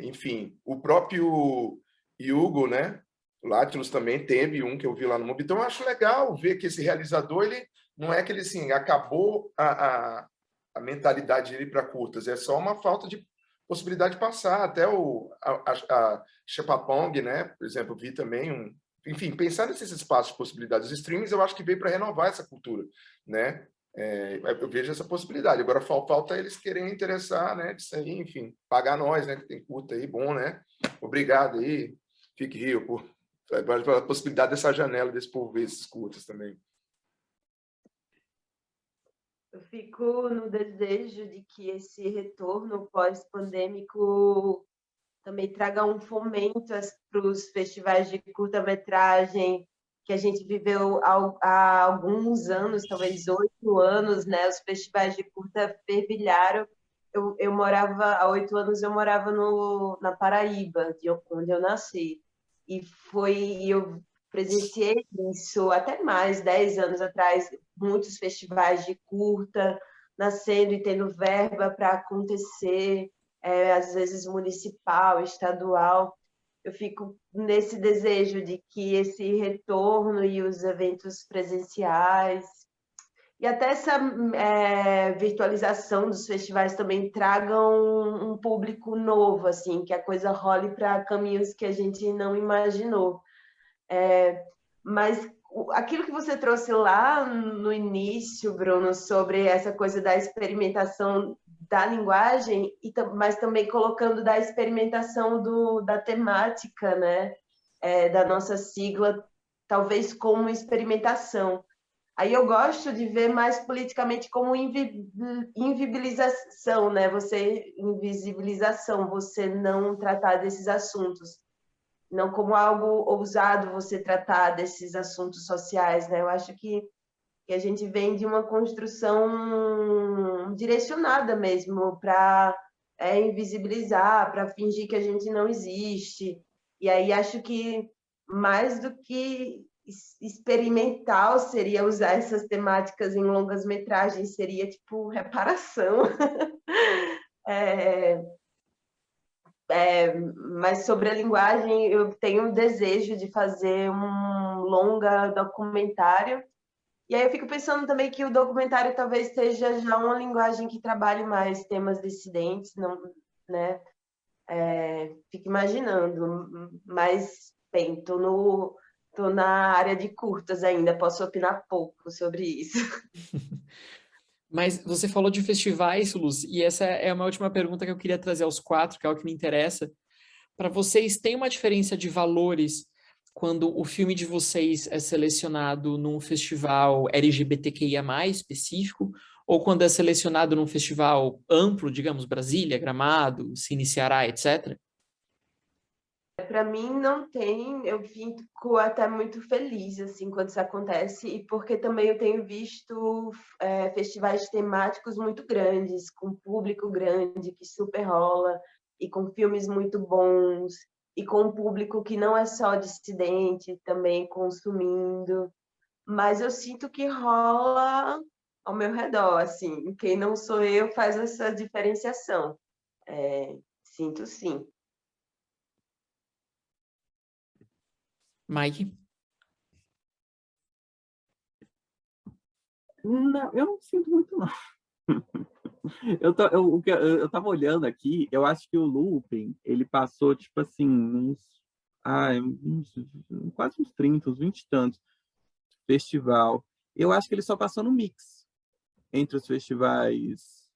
Enfim, o próprio Hugo, né, Látilos também teve um que eu vi lá no MUBI, então eu acho legal ver que esse realizador, ele não é que ele, assim, acabou a mentalidade dele para curtas, é só uma falta de possibilidade de passar. Até a Chepapong, né, por exemplo, vi também enfim, pensar nesses espaços de possibilidades. Os streamings eu acho que veio para renovar essa cultura, né? Eu vejo essa possibilidade. Agora falta eles querem interessar, né, disso aí, enfim, pagar nós, né, que tem curta aí, bom, né? Obrigado aí, Fique Rio, pela possibilidade dessa janela desse povo ver esses curtas também. Eu fico no desejo de que esse retorno pós-pandêmico também traga um fomento para os festivais de curta-metragem que a gente viveu há alguns anos, talvez 8 anos, né? Os festivais de curta fervilharam. Eu morava, há 8 anos, eu morava na Paraíba, onde eu nasci. E eu presenciei isso até mais, 10 anos atrás, muitos festivais de curta nascendo e tendo verba para acontecer, às vezes municipal, estadual. Eu fico nesse desejo de que esse retorno e os eventos presenciais e até essa virtualização dos festivais também tragam um público novo, assim, que a coisa role para caminhos que a gente não imaginou. Mas aquilo que você trouxe lá no início, Bruno, sobre essa coisa da experimentação da linguagem, mas também colocando da experimentação da temática, né? Da nossa sigla, talvez como experimentação. Aí eu gosto de ver mais politicamente como invisibilização, né? Invisibilização, você não tratar desses assuntos. Não como algo ousado você tratar desses assuntos sociais, né? Eu acho que a gente vem de uma construção direcionada mesmo para invisibilizar, para fingir que a gente não existe. E aí acho que mais do que experimental seria usar essas temáticas em longas metragens, seria tipo reparação. Mas sobre a linguagem, eu tenho um desejo de fazer um longa documentário. E aí eu fico pensando também que o documentário talvez seja já uma linguagem que trabalhe mais temas dissidentes, não, né? Fico imaginando, mas, bem, tô na área de curtas ainda, posso opinar pouco sobre isso. Mas você falou de festivais, Luz, e essa é uma última pergunta que eu queria trazer aos 4, que é o que me interessa. Para vocês, tem uma diferença de valores quando o filme de vocês é selecionado num festival LGBTQIA+, específico, ou quando é selecionado num festival amplo, digamos, Brasília, Gramado, Cine Ceará, etc.? Para mim não tem, eu fico até muito feliz assim quando isso acontece, e porque também eu tenho visto festivais temáticos muito grandes, com público grande que super rola, e com filmes muito bons, e com um público que não é só dissidente também consumindo, mas eu sinto que rola ao meu redor, assim, quem não sou eu faz essa diferenciação. Sinto sim. Mike? Não, eu não sinto muito, não. Eu tava olhando aqui, eu acho que o Lupin, ele passou, tipo assim, quase uns 30, uns 20 e tantos festival. Eu acho que ele só passou no Mix, entre os festivais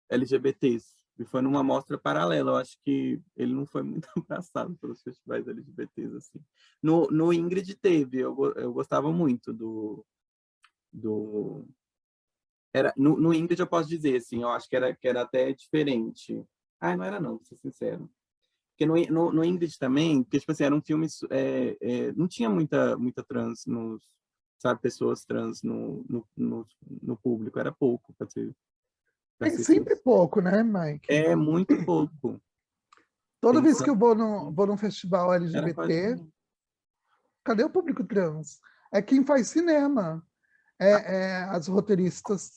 LGBTs. E foi numa mostra paralela. Eu acho que ele não foi muito abraçado pelos festivais LGBTs, assim. No Ingrid teve, eu gostava muito do no Ingrid eu posso dizer, assim, eu acho que era até diferente. Ah, não era não, pra ser sincero. Porque no Ingrid também, porque, tipo assim, era um filme, não tinha muita trans, sabe, pessoas trans no público, era pouco, pra ser Tem sempre pouco, né, Mike? É muito pouco. Toda vez que eu vou num festival Era quase... LGBT, cadê o público trans? É quem faz cinema. As roteiristas,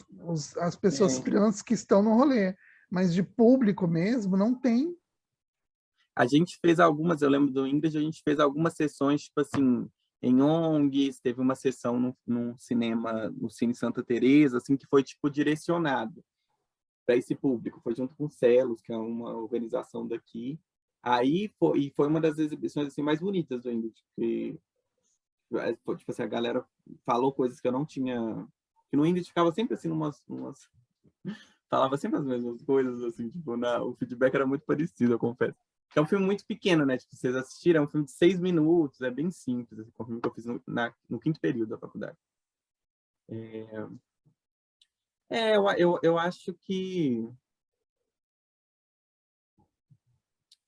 as pessoas trans que estão no rolê. Mas de público mesmo, não tem. A gente fez algumas, eu lembro do Ingrid, a gente fez algumas sessões, tipo assim, em ONGs, teve uma sessão num cinema, no Cine Santa Teresa, assim, que foi, tipo, direcionado para esse público. Foi junto com o Celos, que é uma organização daqui. Aí foi uma das exibições assim, mais bonitas do Ingrid, que tipo assim, a galera falou coisas que eu não tinha... Que no Ingrid ficava sempre assim, falava sempre as mesmas coisas, assim, tipo, o feedback era muito parecido, eu confesso. É um filme muito pequeno, né? Tipo, vocês assistiram, é um filme de 6 minutos, é bem simples, assim, é um filme que eu fiz no quinto período da faculdade. Eu acho que...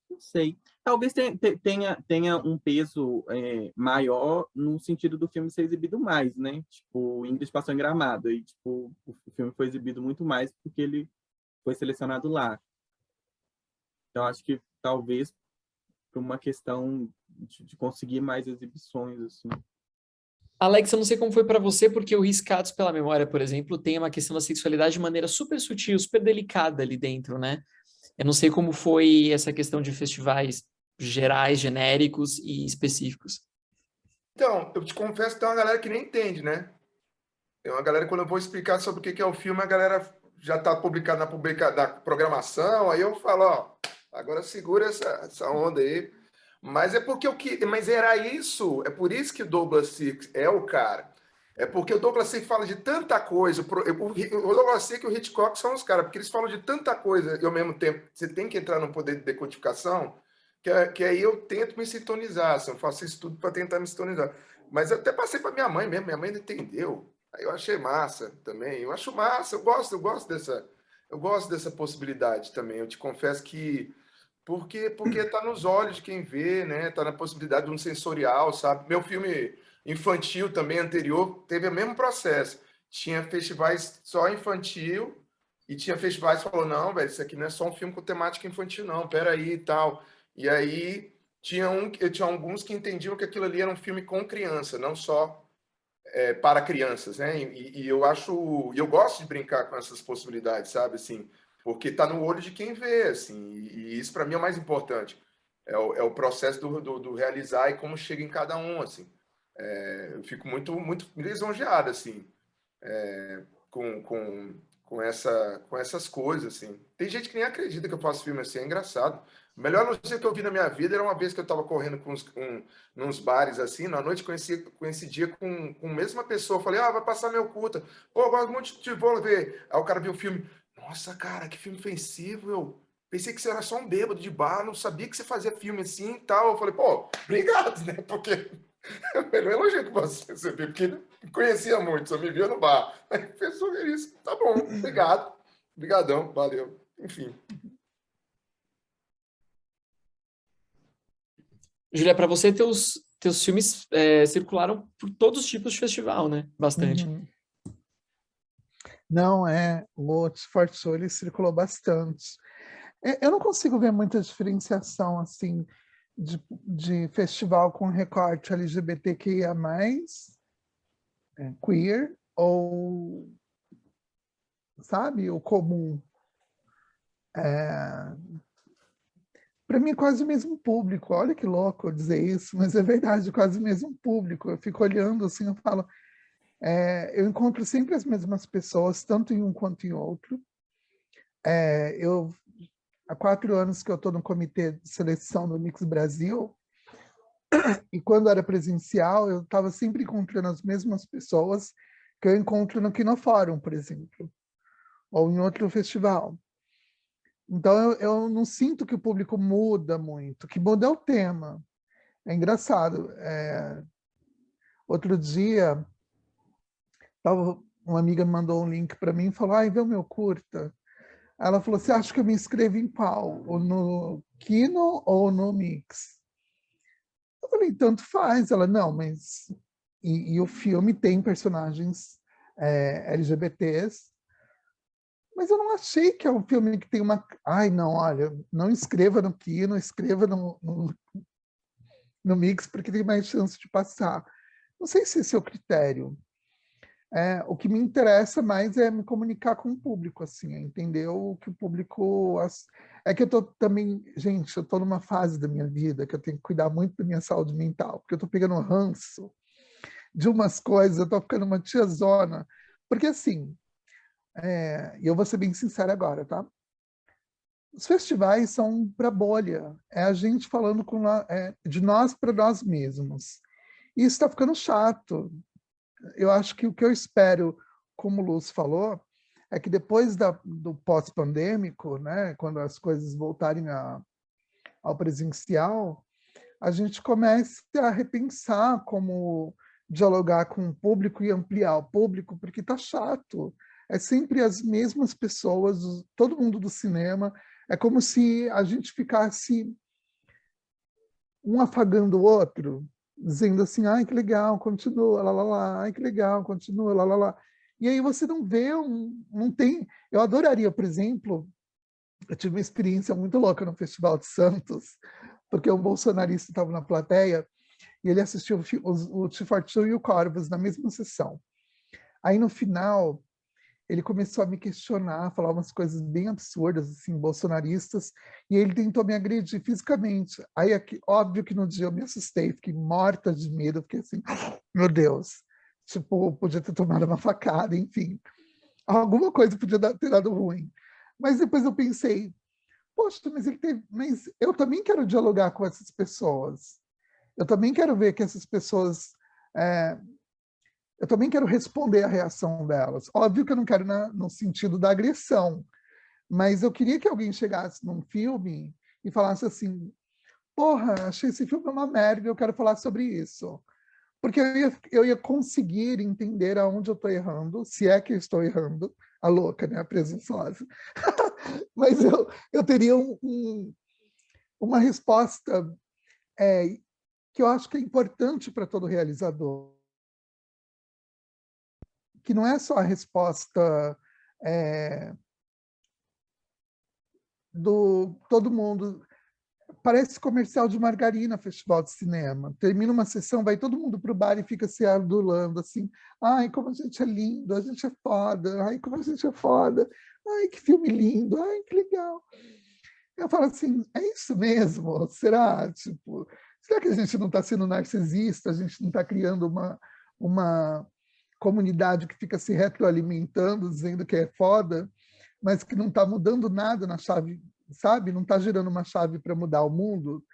Não sei. Talvez tenha um peso maior no sentido do filme ser exibido mais, né? Tipo, o Ingrid passou em Gramado e tipo, o filme foi exibido muito mais porque ele foi selecionado lá. Então, acho que talvez por uma questão de conseguir mais exibições, assim. Alex, eu não sei como foi para você, porque o Riscados pela Memória, por exemplo, tem uma questão da sexualidade de maneira super sutil, super delicada ali dentro, né? Eu não sei como foi essa questão de festivais gerais, genéricos e específicos. Então, eu te confesso que tem uma galera que nem entende, né? Tem uma galera, quando eu vou explicar sobre o que é o filme, a galera já está publicado na programação, aí eu falo, ó, agora segura essa onda aí. Mas é porque mas era isso, é por isso que o Douglas Sirk é o cara. É porque o Douglas Sirk fala de tanta coisa, o Douglas Sirk e o Hitchcock são os caras, porque eles falam de tanta coisa e ao mesmo tempo você tem que entrar no poder de decodificação, que aí eu tento me sintonizar, assim, eu faço isso tudo para tentar me sintonizar. Mas eu até passei para minha mãe mesmo, minha mãe não entendeu. Aí eu achei massa também. Eu acho massa, eu gosto dessa possibilidade também. Eu te confesso que porque tá nos olhos de quem vê, né? Tá na possibilidade de um sensorial, sabe? Meu filme infantil também anterior teve o mesmo processo. Tinha festivais só infantil e tinha festivais que falou não, velho, isso aqui não é só um filme com temática infantil, não. Pera aí e tal. E aí tinha alguns que entendiam que aquilo ali era um filme com criança, não só para crianças, né? E eu gosto de brincar com essas possibilidades, sabe? Assim, porque está no olho de quem vê, assim. E isso para mim é o mais importante. É o processo do realizar e como chega em cada um, assim. Eu fico muito lisonjeado, assim, com essas coisas, assim. Tem gente que nem acredita que eu faço filme assim, é engraçado. O melhor notícia que eu vi na minha vida era uma vez que eu estava correndo nos bares, assim, na noite coincidia com a mesma pessoa. Eu falei, vai passar meu curta. Pô, eu gosto muito de ver. Aí o cara viu o filme. Nossa, cara, que filme ofensivo. Eu pensei que você era só um bêbado de bar, não sabia que você fazia filme assim e tal. Eu falei, pô, obrigado, né? Porque Eu elogio que você receber, porque não conhecia muito, só me via no bar. Aí fez sobre isso. Tá bom, obrigado. Obrigadão, valeu. Enfim. Júlia, para você, teus filmes circularam por todos os tipos de festival, né? Bastante. Uhum. Não, o For Show, ele circulou bastante. Eu não consigo ver muita diferenciação, assim, de festival com recorte LGBTQIA+, queer, ou, sabe, o comum. Para mim é quase o mesmo público. Olha que louco eu dizer isso, mas é verdade, quase o mesmo público. Eu fico olhando assim, eu falo, eu encontro sempre as mesmas pessoas, tanto em um quanto em outro. Há 4 anos que eu estou no comitê de seleção do Mix Brasil, e quando era presencial, eu estava sempre encontrando as mesmas pessoas que eu encontro no Kinofórum, por exemplo, ou em outro festival. Então, eu não sinto que o público muda muito, o que muda é o tema. É engraçado. Outro dia, uma amiga me mandou um link para mim e falou, vê o meu curta. Ela falou, você acha que eu me inscrevo em qual? Ou no Kino ou no Mix? Eu falei, tanto faz. Ela, não, mas... E o filme tem personagens LGBTs, mas eu não achei que é um filme que tem uma... Ai, não, olha, não escreva no Kino, escreva no Mix, porque tem mais chance de passar. Não sei se esse é o critério. O que me interessa mais é me comunicar com o público, assim, entender o que o público... É que eu tô também... Gente, eu tô numa fase da minha vida que eu tenho que cuidar muito da minha saúde mental, porque eu tô pegando ranço de umas coisas, eu tô ficando uma tiazona. Porque, assim, e eu vou ser bem sincera agora, tá? Os festivais são para bolha. É a gente falando de nós para nós mesmos. E isso está ficando chato. Eu acho que o que eu espero, como o Lúcio falou, é que depois do pós-pandêmico, né, quando as coisas voltarem ao presencial, a gente comece a repensar como dialogar com o público e ampliar o público, porque está chato. É sempre as mesmas pessoas, todo mundo do cinema. É como se a gente ficasse um afagando o outro, dizendo assim, ai, que legal, continua, lá, lá, lá, ai, que legal, continua, lá, lá, lá. E aí você não vê, não tem... Eu adoraria, por exemplo, eu tive uma experiência muito louca no Festival de Santos, porque um bolsonarista estava na plateia e ele assistiu o Tifartu e o Corvus na mesma sessão. Aí, no final, ele começou a me questionar, falar umas coisas bem absurdas, assim, bolsonaristas, e ele tentou me agredir fisicamente. Aí, óbvio que no dia eu me assustei, fiquei morta de medo, fiquei assim, meu Deus, tipo, podia ter tomado uma facada, enfim. Alguma coisa podia ter dado ruim. Mas depois eu pensei, poxa, mas eu também quero dialogar com essas pessoas. Eu também quero ver que essas pessoas... eu também quero responder à reação delas. Óbvio que eu não quero no sentido da agressão, mas eu queria que alguém chegasse num filme e falasse assim, porra, achei esse filme uma merda, eu quero falar sobre isso. Porque eu ia conseguir entender aonde eu estou errando, se é que eu estou errando, a louca, né, a presunçosa. Mas eu teria uma resposta que eu acho que é importante para todo realizador, que não é só a resposta do todo mundo. Parece comercial de margarina, festival de cinema. Termina uma sessão, vai todo mundo para o bar e fica se adulando, assim. Ai, como a gente é lindo, a gente é foda. Ai, como a gente é foda. Ai, que filme lindo. Ai, que legal. Eu falo assim, é isso mesmo? Será? Tipo, será que a gente não está sendo narcisista? A gente não está criando uma comunidade que fica se retroalimentando, dizendo que é foda, mas que não está mudando nada na chave, sabe? Não está girando uma chave para mudar o mundo.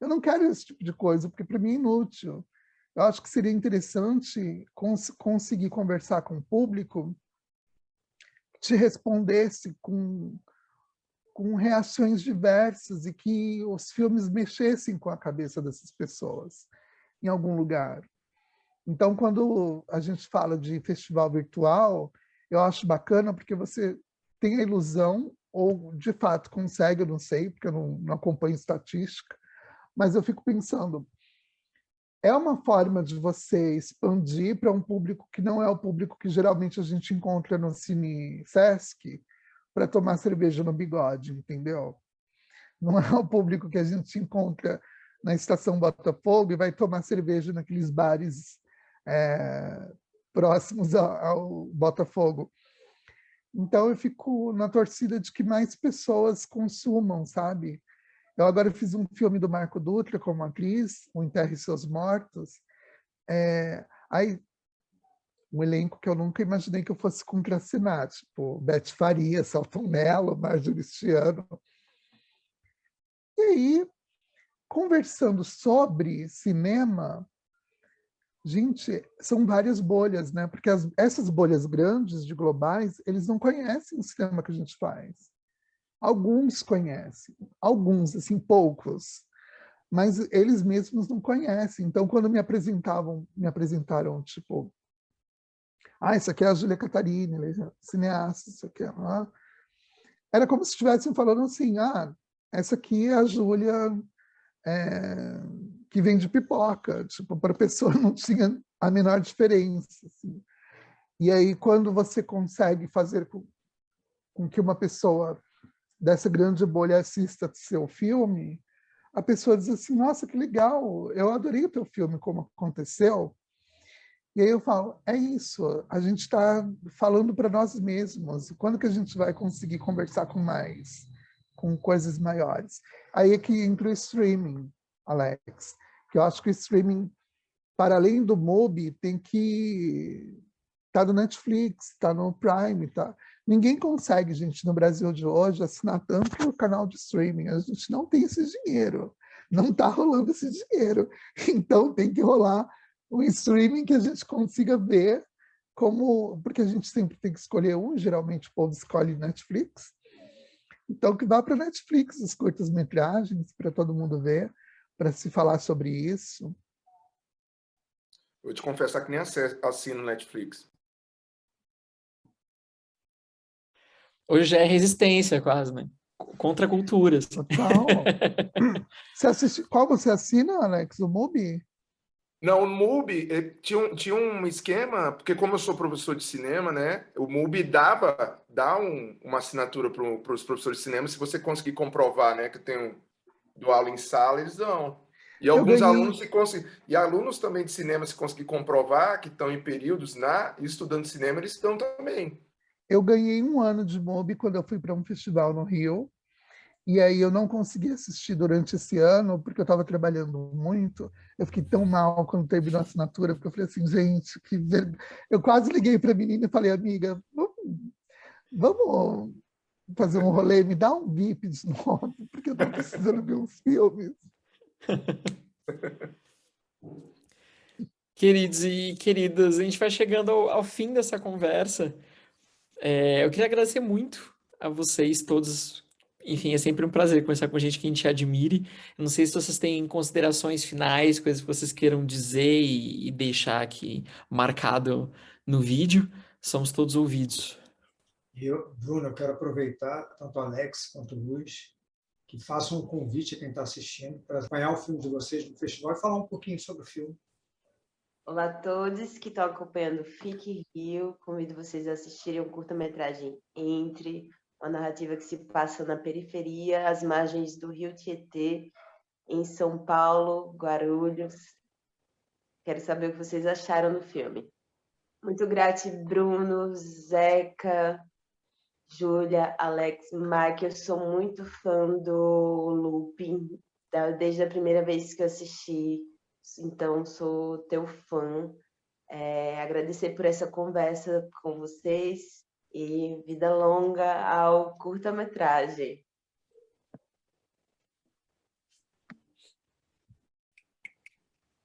Eu não quero esse tipo de coisa, porque para mim é inútil. Eu acho que seria interessante conseguir conversar com o público que te respondesse com reações diversas e que os filmes mexessem com a cabeça dessas pessoas. em algum lugar. Então, quando a gente fala de festival virtual, eu acho bacana porque você tem a ilusão, ou de fato consegue, eu não sei, porque eu não acompanho estatística, mas eu fico pensando, é uma forma de você expandir para um público que não é o público que geralmente a gente encontra no Cine Sesc para tomar cerveja no Bigode, entendeu? Não é o público que a gente encontra na Estação Botafogo e vai tomar cerveja naqueles bares próximos ao Botafogo. Então, eu fico na torcida de que mais pessoas consumam, sabe? Eu agora fiz um filme do Marco Dutra como atriz, O Enterre Seus Mortos. Aí, um elenco que eu nunca imaginei que eu fosse contracenar, tipo Beth Faria, Selton Mello, Marjorie Cristiano. E aí, conversando sobre cinema, gente, são várias bolhas, né? Porque essas bolhas grandes, de globais, eles não conhecem o cinema que a gente faz. Alguns conhecem, alguns, assim, poucos, mas eles mesmos não conhecem. Então, quando me apresentaram, tipo, isso aqui é a Júlia Catarini, cineasta, isso aqui é... Era como se estivessem falando assim, essa aqui é a Júlia que vende pipoca. Tipo, para a pessoa não tinha a menor diferença. Assim. E aí, quando você consegue fazer com que uma pessoa dessa grande bolha assista seu filme, a pessoa diz assim, nossa, que legal, eu adorei o teu filme, como aconteceu. E aí eu falo, é isso, a gente está falando para nós mesmos. Quando que a gente vai conseguir conversar com coisas maiores? Aí é que entra o streaming, Alex, que eu acho que o streaming, para além do MUBI, tem que estar no Netflix, está no Prime, tá? Ninguém consegue, gente, no Brasil de hoje, assinar tanto o canal de streaming. A gente não tem esse dinheiro. Não está rolando esse dinheiro. Então, tem que rolar um streaming que a gente consiga ver porque a gente sempre tem que escolher um, geralmente o povo escolhe Netflix. Então, que vá para Netflix as curtas-metragens, para todo mundo ver, para se falar sobre isso. Vou te confessar que nem assino Netflix. Hoje já é resistência quase, né? Contra a cultura. Assim. Total. Qual você assina, Alex? O MUBI? Não, o MUBI tinha um esquema, porque como eu sou professor de cinema, né? O MUBI dá uma assinatura para os professores de cinema, se você conseguir comprovar, né? Que tem do aula em sala, eles dão. E alguns alunos alunos também de cinema, se conseguir comprovar que estão em períodos estudando cinema, eles dão também. Eu ganhei 1 ano de MUBI quando eu fui para um festival no Rio. E aí eu não consegui assistir durante esse ano, porque eu estava trabalhando muito. Eu fiquei tão mal quando terminou a assinatura, porque eu falei assim, gente, eu quase liguei para a menina e falei, amiga, vamos fazer um rolê, me dá um VIP de novo, porque eu estou precisando ver uns filmes. Queridos e queridas, a gente vai chegando ao fim dessa conversa. Eu queria agradecer muito a vocês todos. Enfim, é sempre um prazer conversar com gente que a gente admire. Eu não sei se vocês têm considerações finais, coisas que vocês queiram dizer e deixar aqui marcado no vídeo. Somos todos ouvidos. Bruno, eu quero aproveitar, tanto o Alex quanto o Luiz, que façam um convite a quem está assistindo para acompanhar o filme de vocês no festival e falar um pouquinho sobre o filme. Olá a todos que estão acompanhando Fique Rio. Convido vocês a assistirem um curta-metragem Entre, uma narrativa que se passa na periferia, às margens do Rio Tietê, em São Paulo, Guarulhos. Quero saber o que vocês acharam do filme. Muito grata, Bruno, Zeca, Júlia, Alex, Mike. Eu sou muito fã do Looping, desde a primeira vez que eu assisti. Então, sou teu fã. Agradecer por essa conversa com vocês e vida longa ao curta-metragem.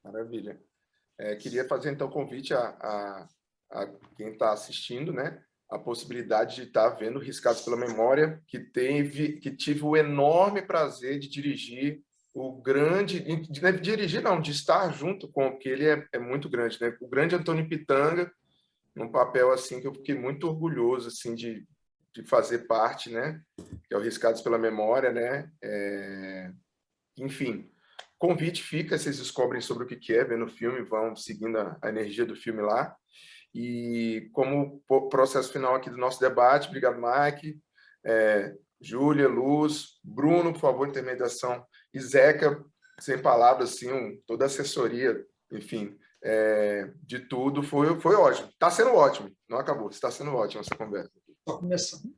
Maravilha. Queria fazer, então, convite a quem está assistindo, né? A possibilidade de estar vendo Riscados pela Memória, que tive o enorme prazer de dirigir o grande, de dirigir não, de estar junto com, porque ele é muito grande, né? O grande Antônio Pitanga, num papel assim que eu fiquei muito orgulhoso assim de fazer parte, né? Que é o Riscados pela Memória, né? Enfim, convite fica, vocês descobrem sobre o que é, vendo o filme, vão seguindo a energia do filme lá. E como processo final aqui do nosso debate, obrigado, Mike, Júlia, Luz, Bruno, por favor, intermediação, e Zeca, sem palavras, assim, toda a assessoria, enfim, de tudo, foi ótimo. Está sendo ótimo, não acabou, está sendo ótimo essa conversa. Só começando.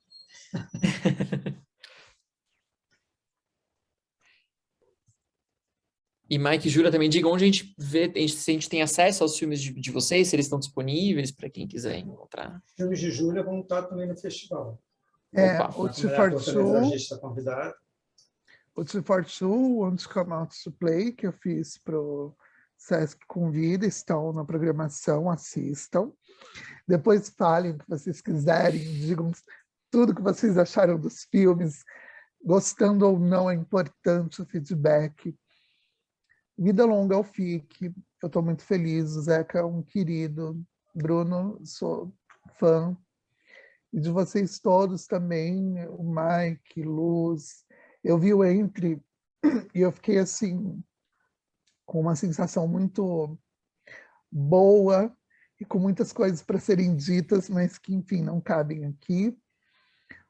E Mike e Júlia também digam onde a gente vê, se a gente tem acesso aos filmes de vocês, se eles estão disponíveis para quem quiser encontrar. Os filmes de Júlia vão estar também no festival. Opa. O A gente está convidado. O 242, Won't Come Out to Play, que eu fiz para o Sesc Convida, estão na programação, assistam. Depois falem o que vocês quiserem, digam tudo que vocês acharam dos filmes, gostando ou não, é importante o feedback. Vida longa ao FIC, eu estou muito feliz, o Zeca é um querido, Bruno, sou fã, e de vocês todos também, o Mike, Luz. Eu vi o Entre e eu fiquei assim, com uma sensação muito boa e com muitas coisas para serem ditas, mas que, enfim, não cabem aqui.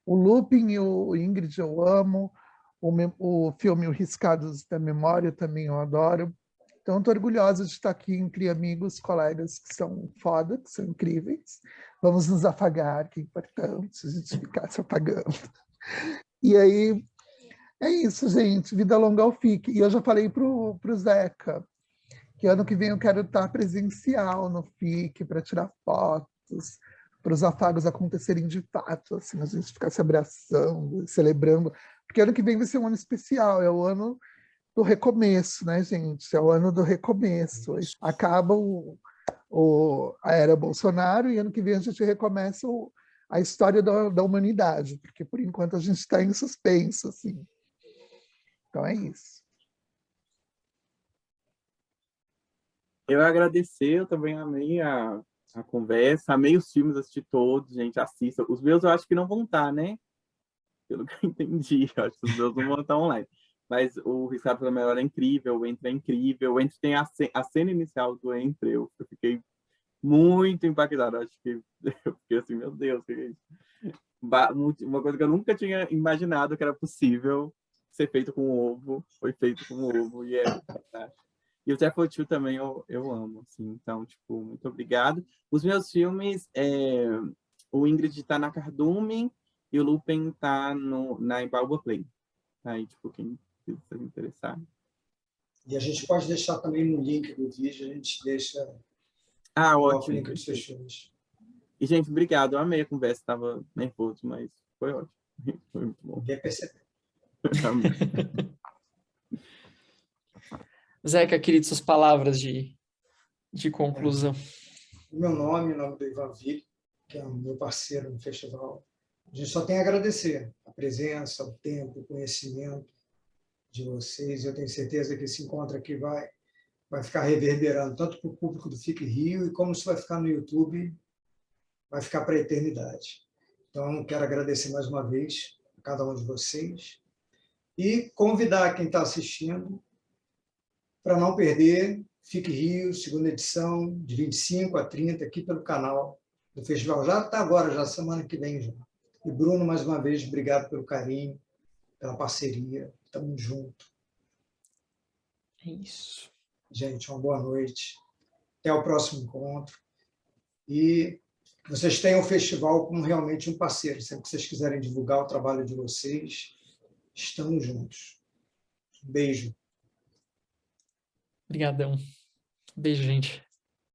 O Lupin e o Ingrid eu amo, o filme O Riscados da Memória também eu adoro. Então, estou orgulhosa de estar aqui entre amigos, colegas que são foda, que são incríveis. Vamos nos afagar, que é importante a gente ficar se apagando. E aí, é isso, gente. Vida longa ao FIC. E eu já falei pro Zeca que ano que vem eu quero estar presencial no FIC para tirar fotos, para os afagos acontecerem de fato, assim, a gente ficar se abraçando, celebrando. Porque ano que vem vai ser um ano especial, é o ano do recomeço, né, gente? É o ano do recomeço. Acaba a era Bolsonaro e ano que vem a gente recomeça a história da humanidade, porque por enquanto a gente está em suspenso, assim. Então é isso. Eu agradecer, eu também amei a conversa, amei os filmes, assisti todos, gente, assista. Os meus eu acho que não vão estar, né? Pelo que eu entendi, eu acho que os meus não vão estar online. Mas o Riscado pela Memória é incrível, o Entre é incrível, o Entre tem a cena inicial do Entre, eu fiquei muito impactado, acho que eu fiquei assim, meu Deus, que é isso? Uma coisa que eu nunca tinha imaginado que era possível ser feito com ovo, foi feito com ovo, e é fantástico. E o 242 também eu amo, assim, então, tipo, muito obrigado. Os meus filmes, o Ingrid tá na Cardume e o Lupin tá na Embaúba Play. Aí, tipo, quem se interessar. E a gente pode deixar também no link do vídeo, a gente deixa Ótimo. o link dos seus filmes. E, gente, obrigado. Eu amei a conversa, estava nervoso, mas foi ótimo. Foi muito bom. Ninguém percebeu. Zeca, querido, suas palavras de conclusão. O meu nome, o nome do Ivan Ville, que é o meu parceiro no festival. A gente só tem a agradecer a presença, o tempo, o conhecimento de vocês. Eu tenho certeza que esse encontro aqui vai ficar reverberando, tanto para o público do FIC Rio, e como isso vai ficar no YouTube, vai ficar para a eternidade. Então, quero agradecer mais uma vez a cada um de vocês e convidar quem está assistindo para não perder FIC Rio, segunda edição, de 25 a 30, aqui pelo canal do festival. Já está agora, já semana que vem já. E Bruno, mais uma vez, obrigado pelo carinho, pela parceria. Estamos juntos. É isso. Gente, uma boa noite. Até o próximo encontro. E que vocês tenham o festival como realmente um parceiro. Sempre que vocês quiserem divulgar o trabalho de vocês, estamos juntos. Um beijo. Obrigadão. Beijo, gente.